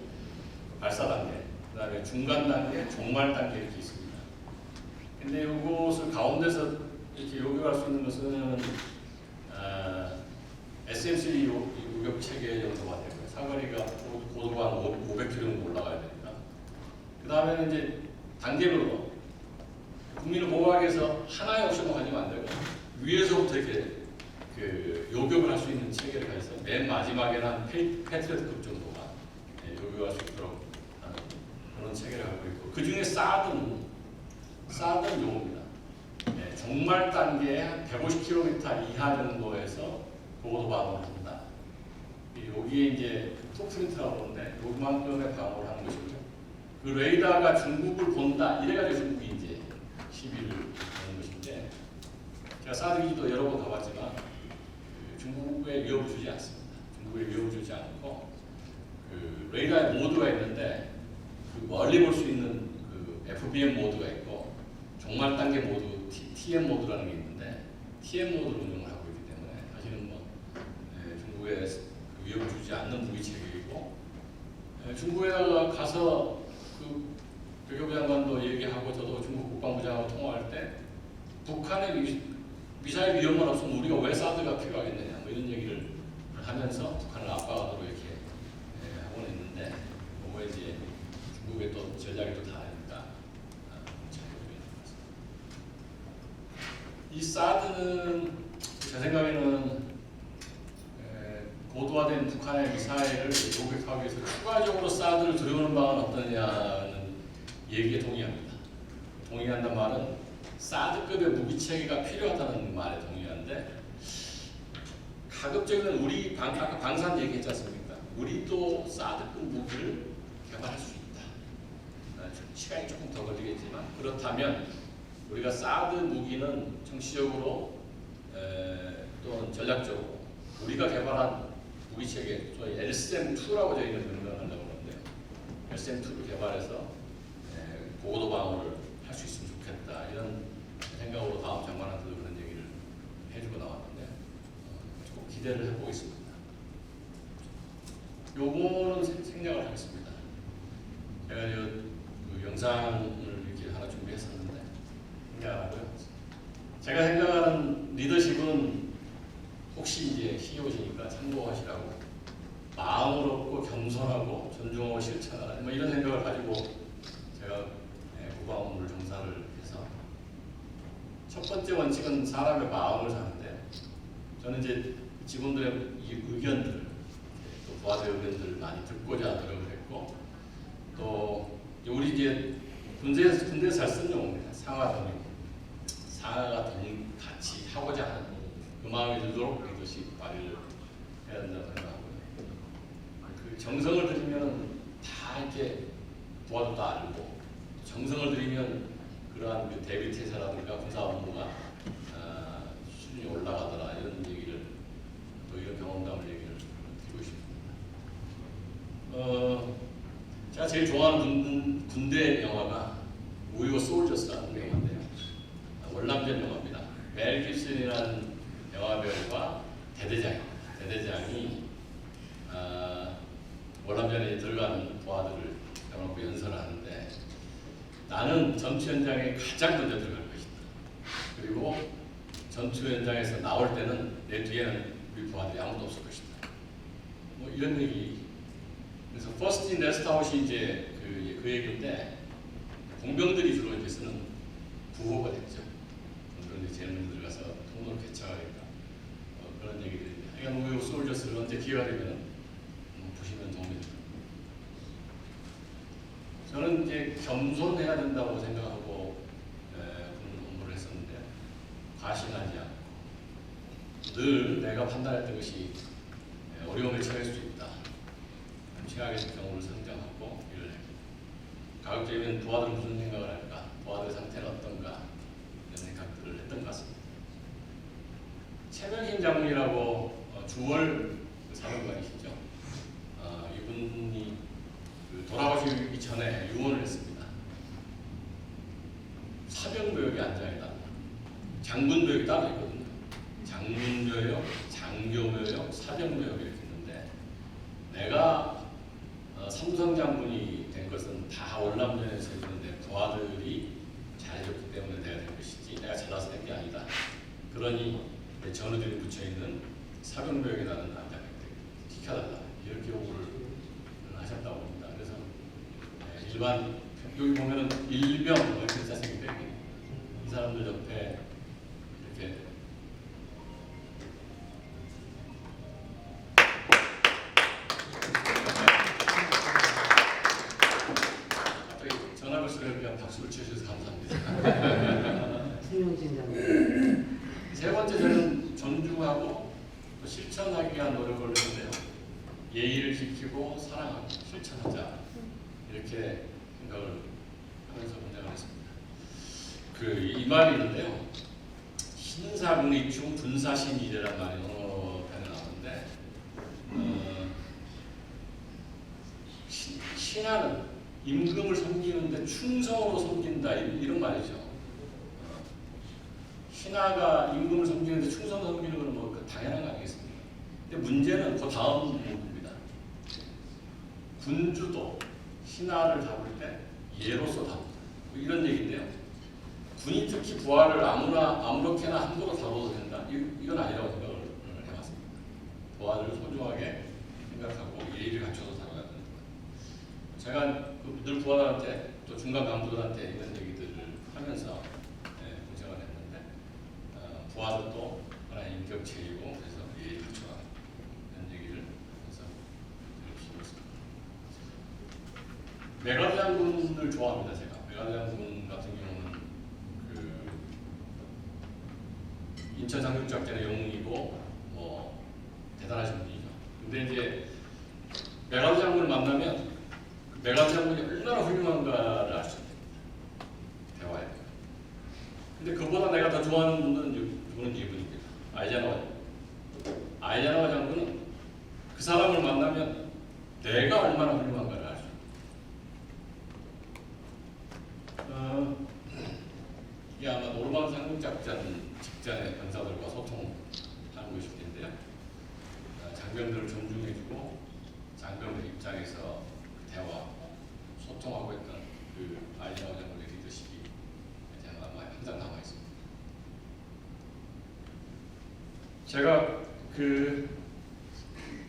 발사 단계, 그다음에 중간 단계, 종말 단계 이렇게 있습니다. 근데 이것을 가운데서 이렇게 요격할 수 있는 것은 SM3 요격 체계 정도가 되고요. 사거리가 고도가 한 500km 정도 올라가야 됩니다. 그 다음에는 이제 단계별로 국민을 보호하기 위해서 하나의 옵션만 가지면 안 되고 위에서부터 이렇게 그 요격을 할 수 있는 체계를 가져서 맨 마지막에는 한 패트리어트급 정도가 요격할 수 있도록 하는 그런 체계를 갖고 있고, 그 중에 사드는 요겁니다. 종말 단계에 한 150km 이하 정도에서 고도 방어를 한다. 여기에 이제 풋프린트라고 하는데 요만큼의 방어를 하는 것이고요. 그 레이더가 중국을 본다 이래가지고 중국이 이제 시비를 하는 것인데, 제가 사드 기지도 여러 번 가봤지만 중국에 위협을 주지 않습니다. 중국에 위협을 주지 않고 그 레이더에 모드가 있는데 그 멀리 볼 수 있는 그 FBM 모드가 있고 종말 단계 모드 TM 모드라는 게 있는데 TM 모드를 운영을 하고 있기 때문에 사실은 뭐 중국에 위협을 주지 않는 무기 체계이고, 중국에다가 가서 그 외교부 장관도 얘기하고 저도 중국 국방부장하고 통화할 때 북한의 미사일 위협만 없으면 우리가 왜 사드가 필요하겠느냐 뭐 이런 얘기를 하면서 북한을 압박하도록 이렇게 하고는 있는데, 그거에 이제 중국의 또 전략이 또 다르니까 이 사드는 제 생각에는 고도화된 북한의 미사일을 요격하기 위해서 추가적으로 사드를 들여오는 방안은 어떠냐는 얘기에 동의합니다. 동의한다는 말은 사드급의 무기 체계가 필요하다는 말에 동의하는데, 가급적이면 우리 아까 방산 얘기했지 않습니까? 우리도 사드급 무기를 개발할 수 있다. 시간이 조금 더 걸리겠지만 그렇다면 우리가 사드 무기는 정치적으로 또는 전략적으로 우리가 개발한 무기 체계, 저희 LSM-2라고 저희는 명명하려고 하는데요. LSM-2를 개발해서 고도 방어를 할 수 있으면 좋겠다 이런 생각으로 다음 장관한테도 그런 얘기를 해주고 나왔는데 조금 기대를 해보겠습니다. 요거는 생략을 하겠습니다. 제가 그 영상을 이렇게 하나 준비했었는데 생략하고요. 제가 생각하는 리더십은 혹시 이제 CEO시니까 참고하시라고 마음을 얻고 겸손하고 존중하고 실천하라 뭐 이런 생각을 가지고 제가 국방부를 정사를 해서 첫 번째 원칙은 사람의 마음을 사는데, 저는 이제 직원들의 의견들 또 부하들 의견들을 많이 듣고자 노력을 했고, 또 우리 이제 군대에서 잘 쓰는 용어입니다. 상하동용, 상하가 같이 하고자 하는 그 마음이 들도록 리더십 발휘를 해야 된다고 생각하고요. 그 정성을 들이면 다 이렇게 부하도 다 알고, 정성을 들이면 그러한 그 대비 태세라든가 군사 업무가 수준이 올라가더라 이런 얘기를, 또 이런 경험담을 얘기를 드리고 싶습니다. 제가 제일 좋아하는 군대 영화가 We Were Soldiers라는 영화인데요. 월남전 영화입니다. 멜 깁슨이라는 영화배우가 대대장이 월남전에 들어가는 부하들을 해놓고 연설을 하는데, 나는 전투 현장에 가장 먼저 들어갈 것이다. 그리고 전투 현장에서 나올 때는 내 뒤에는 우리 부하들이 아무도 없을 것이다. 뭐 이런 얘기. 그래서 First in, Last out이 이제 그 얘기인데, 공병들이 주로 이제 쓰는 구호가 됐죠. 그런데 쟤는 들어가서 통로를 개척하겠다. 그런 얘기들인데, 그러니까 우리 솔저스를 언제 기회가 되면 보시면 도움이 됩니다. 저는 이제 겸손해야 된다고 생각하고 공부를 했었는데, 과신하지 않고 늘 내가 판단했던 것이 어려움에 처할 수 있다. 최악의 경우를 상정하고 일을 해. 가급적이면 부하들은 무슨 생각을 할까? 부하들 상태는 어떤가? 이런 생각들을 했던 것 같습니다. 최명희 장군이라고 주월 사령관이시죠. 이분이 돌아가시기 전에 유언을 했습니다. 사병묘역에 앉아있다. 장군묘역이 따로 있거든요. 장군묘역, 장교묘역, 사병묘역 이렇게 있는데, 내가 삼성 장군이 것은 다 월남전에서 해주는데 부하들이 잘해줬기 때문에 내가 된 것이지 내가 잘나서 된 게 아니다. 그러니 내 전우들이 붙여있는 사병벽에 나는 남자가 지켜달라 이렇게 요구를 하셨다고 봅니다. 그래서 일반 여기 보면은 일병 이렇게 짜증인데 이 사람들 옆에 이렇게 갑자기 전화를 쓰려면 그냥 박수를 치셔서 감사합니다. 세 번째 저는 존중하고 또 실천하기 위한 노력을 했는데요. 예의를 지키고 사랑하고 실천하자 이렇게 생각을 하면서 문장을 했습니다. 이 말이 있는데요. 신사군이충 군사신이라는 말이 언어편에 나오는데 신하는 임금을 섬기는데 충성으로 섬긴다 이런 말이죠. 신하가 임금을 섬기는데 충성을 섬기는 건 뭐 당연한 거 아니겠습니까? 근데 문제는 그 다음 부분입니다. 군주도 신하를 다룰 때 예로서 다룬다. 뭐 이런 얘기인데요. 군이 특히 부하를 아무렇게나 함부로 다뤄도 된다. 이건 아니라고 생각을 해봤습니다. 부하를 소중하게 생각하고 예의를 갖춰서 다뤄야 된다. 제가 늘 부하들한테 또 중간 간부들한테 이런 얘기들을 하면서 공생을 했는데 부하들도 하나의 인격체이고 그래서 예의를 갖춰라 이런 얘기를 해서 드렸습니다. 메가드 장군을 좋아합니다. 제가 메가드 장군 같은 경우는 인천 상륙작전의 영웅이고 뭐 대단하신 분이죠. 근데 이제 메가드 장군을 만나면 메가드 장군이 얼마나 훌륭한가를 알 수 있습니다. 대화에. 근데 그보다 내가 더 좋아하는 분은 이분입니다. 아이자나와 장군은 그 사람을 만나면 내가 얼마나 훌륭한가를 알 수 있습니다. 이게 아마 노르망 상륙작전 직전에 병사들과 소통하는 것일 텐데요. 장병들을 존중해주고 장병들 입장에서 대화, 소통하고 있던 아이자나와 장군의 리더십이 아마 항상 남아 있습니다. 제가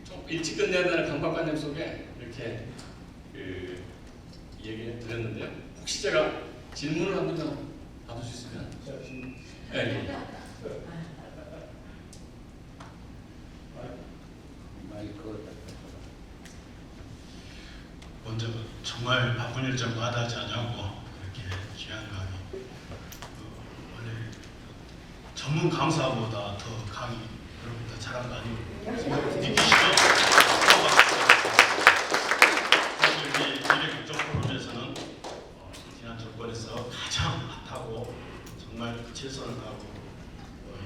좀 일찍 끝내야 되는 강박관념 속에 이렇게 얘기를 드렸는데요. 혹시 제가 질문을 한 번만 받을 수 있으면? 네. 먼저 정말 바쁜 일정 마다하지 않냐고 이렇게 귀한 강의. 원래 전문 강사보다 더 강의 여러분 더 잘한 거 아니고 느끼시죠? 사실 우리 미래국정 포럼에서는 지난 정권에서 가장 핫하고 정말 최선을 다하고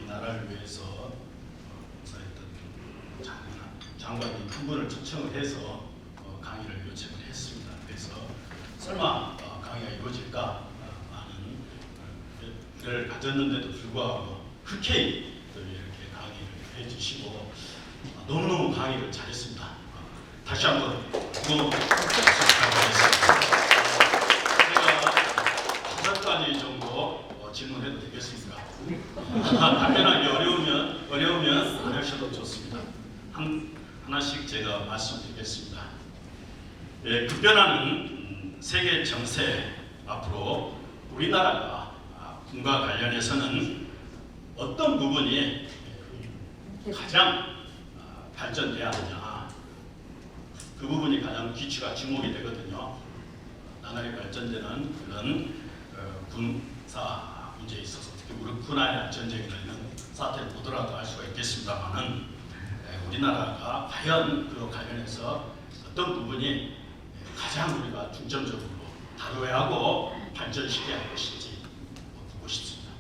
이 나라를 위해서 봉사했던 장관님 한 분을 초청을 해서 강의를 요청을 했습니다. 그래서 설마 강의가 이루어질까 하는 기대를 가졌는데도 불구하고 흔쾌히 이렇게 강의를 해주시고 너무너무 강의를 잘했습니다. 다시 한번 고마운 말씀 부탁드리겠습니다. 제가 5가지 정도 질문해도 되겠습니까? 답변하기 어려우면 안 하셔도 좋습니다. 하나씩 제가 말씀드리겠습니다. 급변하는 세계 정세 앞으로 우리나라가 군과 관련해서는 어떤 부분이 가장 발전돼야 하느냐, 그 부분이 가장 귀치가 주목이 되거든요. 나날이 발전되는 그런 군사 문제에 있어서 특히 우크라이나 전쟁에 있는 사태를 보더라도 알 수가 있겠습니다만은 우리나라가 과연 그 관련해서 어떤 부분이 가장 우리가 중점적으로 다뤄야 하고 발전시켜야 할 것인지 보고 싶습니다.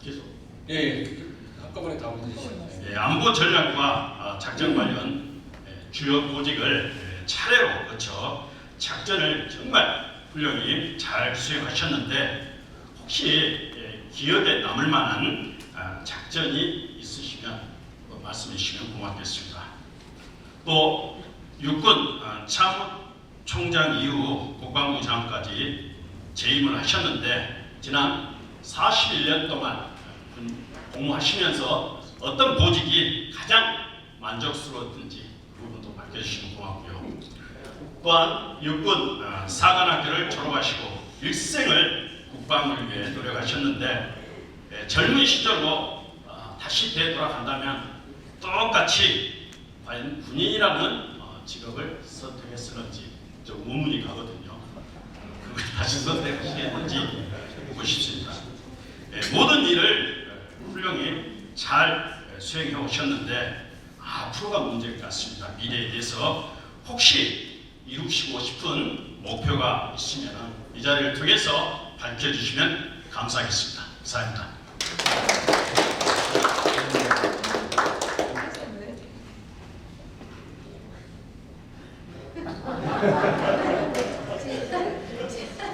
계속. 한꺼번에 답을 해주시죠. 안보 전략과 작전 관련 주요 보직을 차례로 거쳐 작전을 정말 훌륭히 잘 수행하셨는데 혹시 기억에 남을 만한 작전이 있으시면 말씀해 주시면 고맙겠습니다. 또 육군 참모 총장 이후 국방부 장관까지 재임을 하셨는데 지난 41년 동안 공무하시면서 어떤 보직이 가장 만족스러웠든지 그 부분도 밝혀주시면 고맙고요. 또한 육군 사관학교를 졸업하시고 일생을 국방을 위해 노력하셨는데 젊은 시절로 다시 되돌아간다면 똑같이 과연 군인이라는 직업을 선택했을는지 좀 의문이 가거든요. 그걸 다시 선택하시겠는지 묻고 싶습니다. 모든 일을 훌륭히 잘 수행해 오셨는데 앞으로가 문제일 것 같습니다. 미래에 대해서 혹시 이루시고 싶은 목표가 있으면 이 자리를 통해서 밝혀주시면 감사하겠습니다. 감사합니다.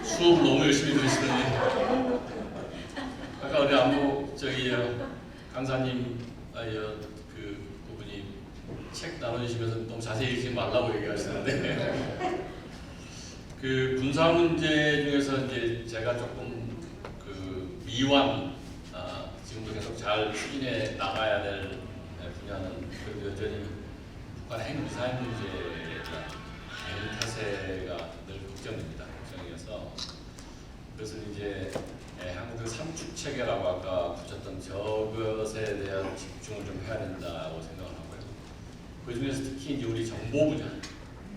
수업 너무 열심히 들으시더니 아까 우리 안보 강사님 그 부분이 책 나눠주시면서 너무 자세히 읽지 말라고 얘기하시는데 그 군사 문제 중에서 이제 제가 조금 그 미완 지금도 계속 잘 추진해 나가야 될 분야는 그래도 여전히 북한 핵 미사일 문제에 대한 대응태세가 늘 걱정입니다. 걱정이어서 그래서 이제 한국의 삼축 체계라고 아까 붙였던 저것에 대한 집중을 좀 해야 된다고 생각을 하고요. 그 중에서 특히 이제 우리 정보 분야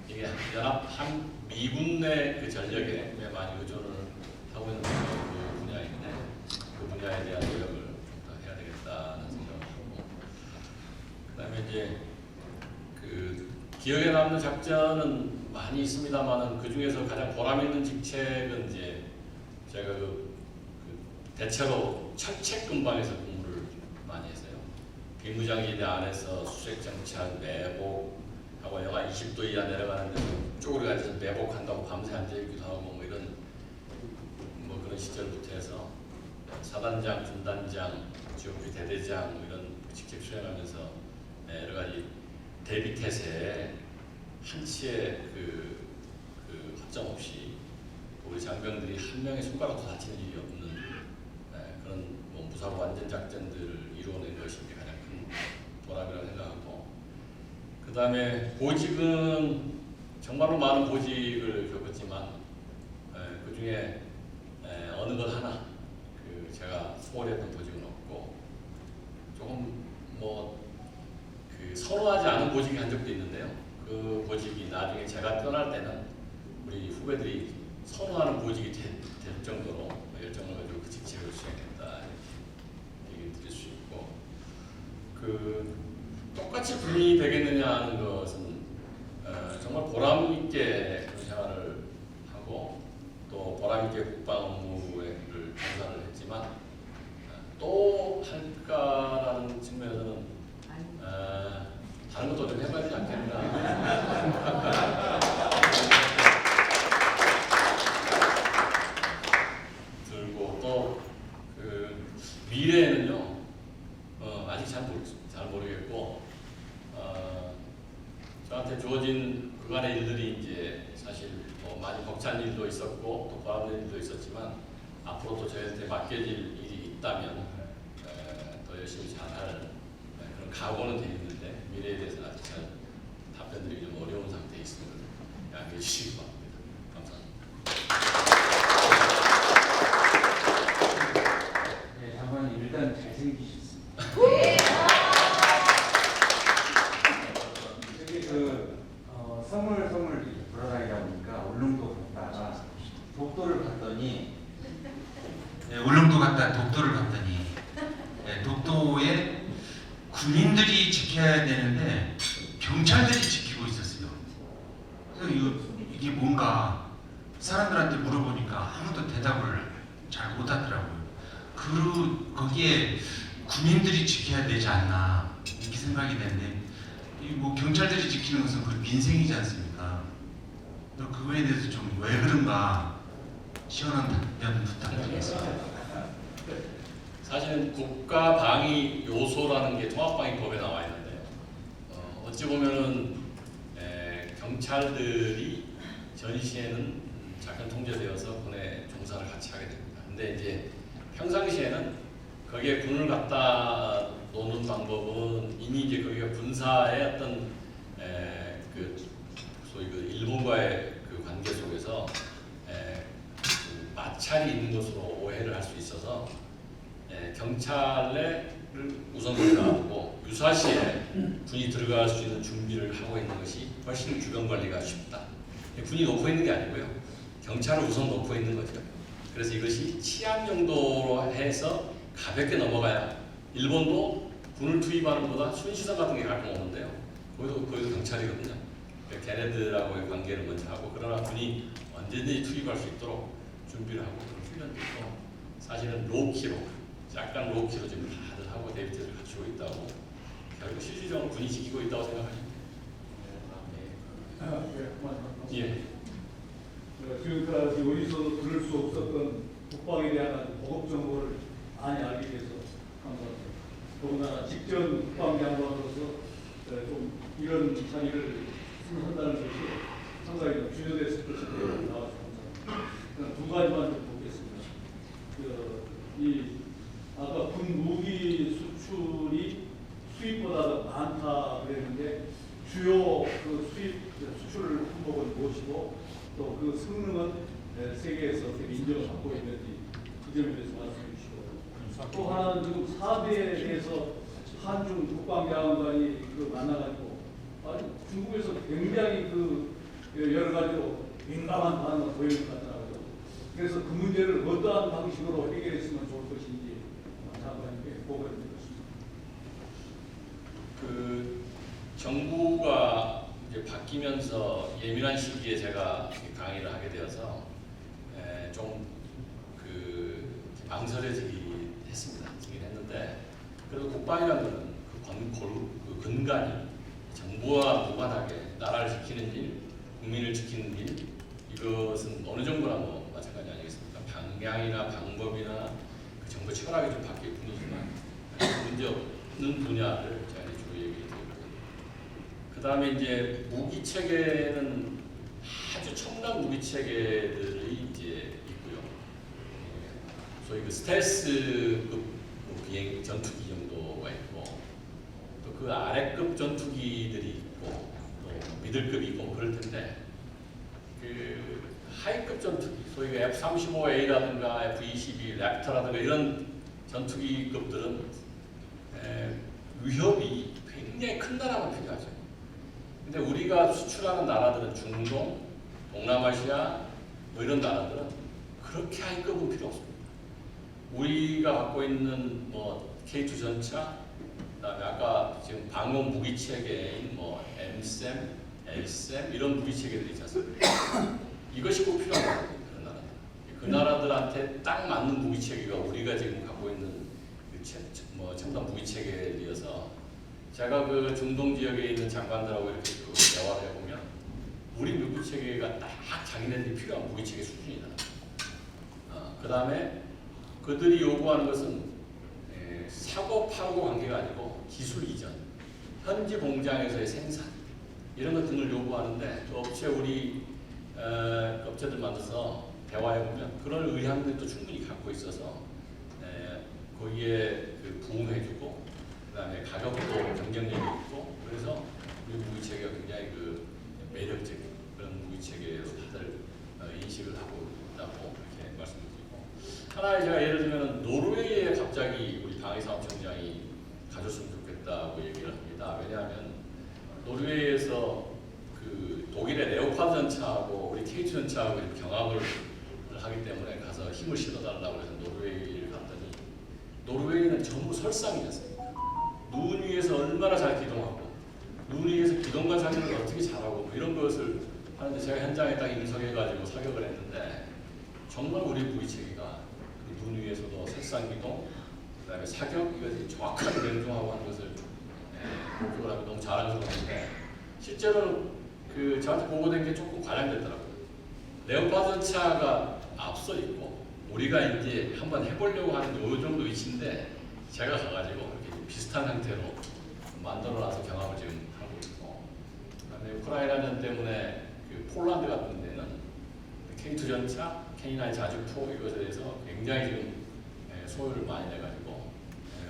이게 연합 미군 내 그 전력에 많이 의존을 하고 있는 그 분야인데 그 분야에 대한 노력을 좀 더 해야 되겠다는 생각을 하고 그다음에 이제 그 기억에 남는 작전은 많이 있습니다만은 그 중에서 가장 보람 있는 직책은 이제 제가 그 대체로 철책 근방에서 근무를 많이 했어요. 비무장지대 안에서 수색 정찰 매복하고 영하 20도 이하 내려가는데 쪼그려 앉아서 매복한다고 밤새 앉아 있기도 하고 뭐 이런 뭐 그런 시절부터 해서 사단장, 분단장, GOP 대대장 뭐 이런 직책 수행하면서 여러 가지 대비 태세에 한치의 그 허점 없이 우리 장병들이 한 명의 손가락도 다치는 일이 없는 그런 뭐 무사고 완전 작전들을 이루어낸 것이 가장 큰 보람이라고 생각하고 그 다음에 보직은 정말로 많은 보직을 겪었지만 그 중에 어느 것 하나 제가 소홀히 했던 보직은 없고 조금 뭐 선호하지 않은 보직이 한 적도 있는데요. 그 보직이 나중에 제가 떠날 때는 우리 후배들이 선호하는 보직이 될 정도로 열정을 가지고 그 직책을 수행했다 얘기 드릴 수 있고 똑같이 군인이 되겠느냐 하는 것은 정말 보람 있게 그 생활을 하고 또 보람 있게 국방 업무를 종사를 했지만 또 할까라는 측면에서는 다른 것도 좀 해봐야 되지 않겠나. 들고 또 미래에는요 아직 잘 모르겠고 저한테 주어진 그간의 일들이 이제 사실 뭐 많이 벅찬 일도 있었고 또 보람된 일도 있었지만 앞으로 또 저희한테 맡겨질 일이 있다면 더 열심히 잘할 그런 각오는 돼 있는데 미래에 대해서는 아직 잘 답변드리기 좀 어려운 상태에 있음을 양해해 주시기 바랍니다. 감사합니다. 네, 장관님 일단 잘생기셨습니다. 저기 선물 돌아다니다 보니까 울릉도 갔다가 독도를 갔더니 울릉도 갔다 독도를 갔더니 독도에 군인들이 지켜야 되는데 경찰들이 지키고 있었어요. 그래서 이게 뭔가 사람들한테 물어보니까 아무도 대답을 잘 못하더라고요. 거기에 군인들이 지켜야 되지 않나 이렇게 생각이 되는데 뭐 경찰들이 지키는 것은 그 민생이지 않습니까? 그거에 대해서 좀 왜 그런가 시원한 답변 부탁드리겠습니다. 사실은 국가 방위 요소라는 게 통합방위법에 나와 있는데요. 어찌 보면은 경찰들이 전시에는 잠깐 통제되어서 군에 종사를 같이 하게 됩니다. 근데 이제 평상시에는 거기에 군을 갖다 놓는 방법은 이미 이제 거기가 군사의 어떤 그 소위 그 일본과의 그 관계 속에서 그 마찰이 있는 것으로 오해를 할 수 있어서 경찰을 우선 들어가고 유사시에 군이 들어갈 수 있는 준비를 하고 있는 것이 훨씬 주변 관리가 쉽다. 군이 놓고 있는 게 아니고요. 경찰을 우선 놓고 있는 거죠. 그래서 이것이 치안 정도로 해서 가볍게 넘어가야 일본도 군을 투입하는 것보다 순시선 같은 게 가끔 오는데요. 거기도 경찰이거든요. 그러니까 걔네들하고의 관계를 먼저 하고 그러나 군이 언제든지 투입할 수 있도록 준비를 하고 그런 훈련도 있고 사실은 로키로 약간 로키로 지금 다들 하고 데이비드를 갖추고 있다고 결국 실질적으로 군이 지키고 있다고 생각합니다. 예. 지금까지 어디서도 들을 수 없었던 국방에 대한 보급 정보를 많이 알게 돼서 감사합니다. 더군다나 직전 국방장관으로서 좀 이런 자리를 승선한다는 것이 상당히 좀 중요했을 것인데 나와서 감사합니다. 두 가지만 좀 보겠습니다. 이 아까 군 무기 수출이 수입보다 많다 그랬는데 주요 그 수출 항목은 무엇이고 또 그 성능은 세계에서 어떻게 인정을 받고 있는지 그 점에 대해서 말씀해 주시고 또 하나는 지금 사대에 대해서 한중 국방장관이 그 만나가지고 중국에서 굉장히 그 여러 가지로 민감한 반응을 보이는 것 같더라고요. 그래서 그 문제를 어떠한 방식으로 해결했으면 좋을 것인지 장관님께 보고를 드리겠습니다. 그 정부가 이제 바뀌면서 예민한 시기에 제가 강의를 하게 되어서 좀 그 망설여지긴 했습니다. 했는데 그래도 국방이라는 것은 그 근간이 정부와 무관하게 나라를 지키는 일, 국민을 지키는 일 이것은 어느 정도나 뭐 마찬가지 아니겠습니까? 방향이나 방법이나 그 정부 철학이 좀 바뀔 뿐이지만 문제 없는 분야를 제가 주로 얘기드리고 그 다음에 이제 무기 체계는 아주 첨단 무기 체계들이 이제 있고요. 소위 그 스텔스급 비행 전투기 정도가 있고 또 그 아래급 전투기들이 있고 또 미들급이 있고 그럴 텐데 그 하이급 전투기 소위 그 F-35A라든가 F-22 랩터라든가 이런 전투기급들은 위협이 굉장히 큰 나라가 필요하죠. 근데 우리가 수출하는 나라들은 중동, 동남아시아 뭐 이런 나라들은 그렇게 하이급은 필요 없습니다. 우리가 갖고 있는 뭐 K2 전차, 그다음에 아까 지금 방어 무기 체계인 뭐 MSAM, LSAM 이런 무기 체계들이 있지 않습니까? 이것이 꼭 필요한 거거든요. 그런 나라들. 그 나라들한테 딱 맞는 무기 체계가 우리가 지금 갖고 있는 뭐 첨단 무기 체계이어서 제가 그 중동 지역에 있는 장관들하고 이렇게 그 대화를 해보면 우리 무기 체계가 딱 자기네들이 필요한 무기 체계 수준이다. 그 다음에 그들이 요구하는 것은 사고 파고 관계가 아니고 기술 이전, 현지 공장에서의 생산 이런 것 등을 요구하는데 또 우리 업체들 만나서 대화해 보면 그런 의향들도 충분히 갖고 있어서 거기에 그 부응해주고 그다음에 가격도 경쟁력이 있고 그래서 우리 무기 체계가 굉장히 그 매력적인 그런 무기 체계로 다들 인식을 하고 있다고 이렇게 말씀드리고 하나 제가 예를 들면 노르웨이에 갑자기 우리 방위사업청장이 가졌으면 좋겠다고 얘기를 합니다. 왜냐하면 노르웨이에서 그 독일의 레오파드 전차하고 우리 K2 전차하고 이렇게 경합을 하기 때문에 가서 힘을 실어달라고 해서 노르웨이를 갔더니 노르웨이는 전부 설상이었습니다. 눈 위에서 얼마나 잘 기동하고 눈 위에서 기동관 사격을 어떻게 잘하고 뭐 이런 것을 하는데 제가 현장에 딱 임석해가지고 사격을 했는데 정말 우리 무기 체계가 그 눈 위에서도 설상 기동 그다음에 사격 이것이 정확하게 명중하고 하는 것을 목표를 하고 너무 자랑스러웠는데 실제로는 그 저한테 보고된 게 조금 과장됐더라고요. 레오파드 전차가 앞서 있고 우리가 이제 한번 해보려고 하는 요 정도 위치인데 제가 가가지고 이렇게 비슷한 상태로 만들어놔서 경합을 지금 하고 있고 그다음에 우크라이나전 때문에 그 폴란드 같은 데는 K2 전차, K9 자주포 이것에 대해서 굉장히 지금 소요를 많이 내가지고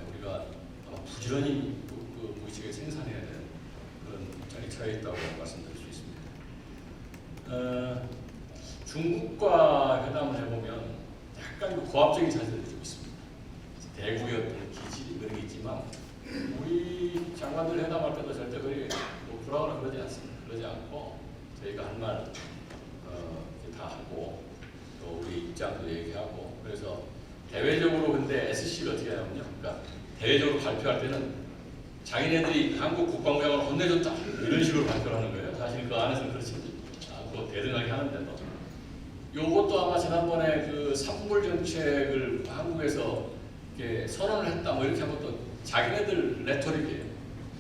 우리가 아마 부지런히 그 무기체계 생산해야 되는 그런 입장에 처해 있다고 말씀드릴 수 있습니다. 중국과 회담을 해보면 약간 고압적인 자세들이 좀 있습니다. 대국의 어떤 기질 이런 게 있지만 우리 장관들 회담할 때도 절대 그리 뭐 불하거나 그러지 않습니다. 그러지 않고 저희가 한 말 다 하고 또 우리 입장도 얘기하고 그래서 대외적으로 근데 SC를 어떻게 하냐면요. 그러니까 대외적으로 발표할 때는 자기네들이 한국 국방부장을 혼내줬다 이런 식으로 발표를 하는 거예요. 사실 그 안에서는 그렇지 않고 대등하게 하는데도 요것도 아마 지난번에 그 산불 정책을 한국에서 이렇게 선언을 했다 뭐 이렇게 한 것도 자기네들 레토릭이에요.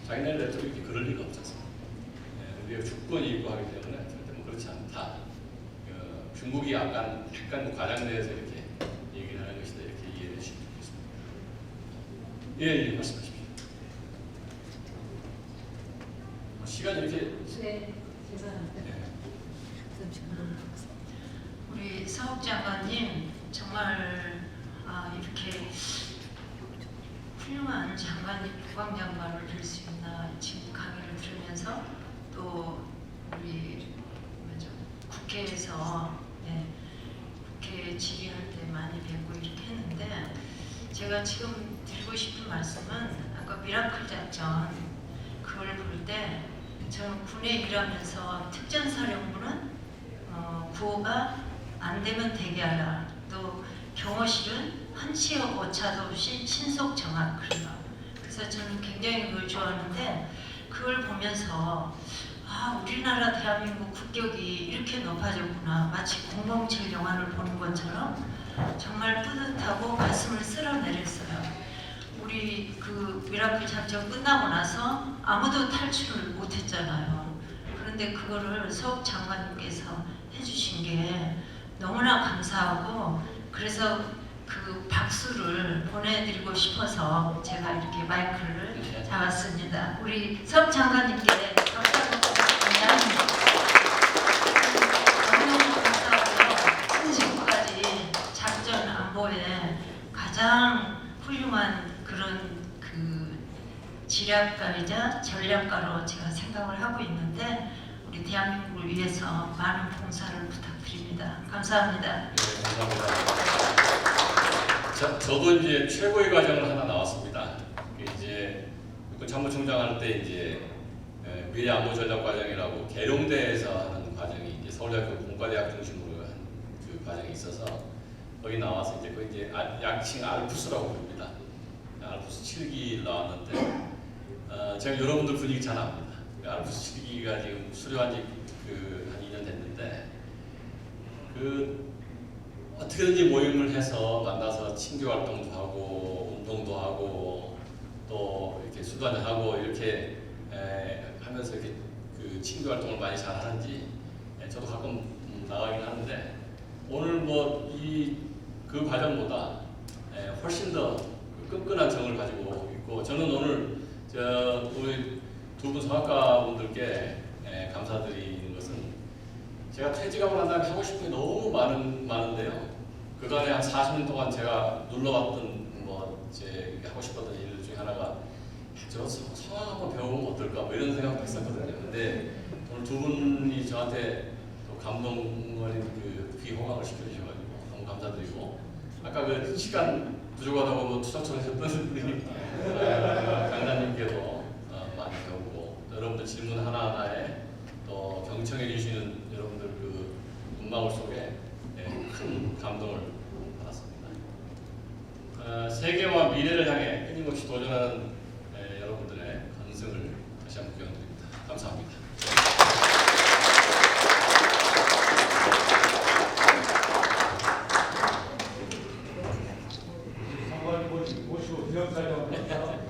자기네들 레토릭이 그럴 리가 없지 않습니까? 우리가 주권이 있고 하기 때문에 절대 뭐 그렇지 않다. 중국이 약간 과장돼서 이렇게 얘기를 하는 것이다 이렇게 이해해 주시면 좋겠습니다. 예, 말씀하십시오. 시간이 이렇게 네, 죄송합니다. 예. 우리 사업 장관님 정말 이렇게 훌륭한 장관님, 국방장관을 뵐 수 있나 지금 강의를 들으면서 또 우리 국회에서 국회 질의할 때 많이 뵙고 이렇게 했는데 제가 지금 드리고 싶은 말씀은 아까 미라클 작전 그걸 볼 때 저는 군에 일하면서 특전사령부는 구호가 안 되면 대기하라. 또 경호실은 한치의 오차도 없이 신속 정확 그래요. 그래서 저는 굉장히 그걸 좋아하는데 그걸 보면서 우리나라 대한민국 국격이 이렇게 높아졌구나. 마치 007 영화를 보는 것처럼 정말 뿌듯하고 가슴을 쓸어내렸어요. 우리 그 미라클 작전 끝나고 나서 아무도 탈출을 못했잖아요. 그런데 그거를 서욱 장관님께서 해주신 게 너무나 감사하고 그래서 그 박수를 보내드리고 싶어서 제가 이렇게 마이크를 잡았습니다. 우리 서욱 장관님께 감사드립니다. 너무너무 감사하고요. 지금까지 작전 안보에 가장 훌륭한 그런 그 지략가이자 전략가로 제가 생각을 하고 있는데 우리 대한민국을 위해서 많은 봉사를 부탁드립니다. 감사합니다. 네, 감사합니다. 저도 이제 최고의 과정을 하나 나왔습니다. 이제 육군 참모총장 할 때 이제 미래 안보 전략 과정이라고 계룡대에서 하는 과정이 이제 서울대학교 공과대학 중심으로 한 그 과정이 있어서 거기 나와서 이제 그 이제 약칭 알프스라고 부릅니다. 알프스 7기 나왔는데 제가 여러분들 분위기 잘 압니다. 알프스 7기가 지금 수료한 지 한 2년 됐는데 그 어떻게든지 모임을 해서 만나서 친교 활동도 하고 운동도 하고 또 이렇게 수도 한잔 하고 이렇게 하면서 이렇게 그 친교 활동을 많이 잘 하는지 저도 가끔 나가긴 하는데 오늘 뭐 그 과정보다 훨씬 더 끈끈한 정을 가지고 있고 저는 오늘 우리 두 분 성악가 분들께 감사드리는 것은 제가 퇴직하고 난 다음에 하고 싶은 게 너무 많은데요. 그간에 한 40년 동안 제가 눌러왔던 제 하고 싶었던 일 중에 하나가 저 성악 한번 배워보면 어떨까 뭐 이런 생각도 했었거든요. 근데 오늘 두 분이 저한테 또 감동 어린 그 귀호강을 시켜주셔가지고 너무 감사드리고 아까 그 시간 부족하다고 투정처럼 했던 우리 강단님께도 많이 배우고 여러분들 질문 하나하나에 또 경청해 주시는 여러분들 그 눈망울 속에 큰 감동을 받았습니다. 세계와 미래를 향해 끊임없이 도전하는 여러분들의 건승을 다시 한번 기원드립니다. 감사합니다. 장관님 모시고 기념사진 한번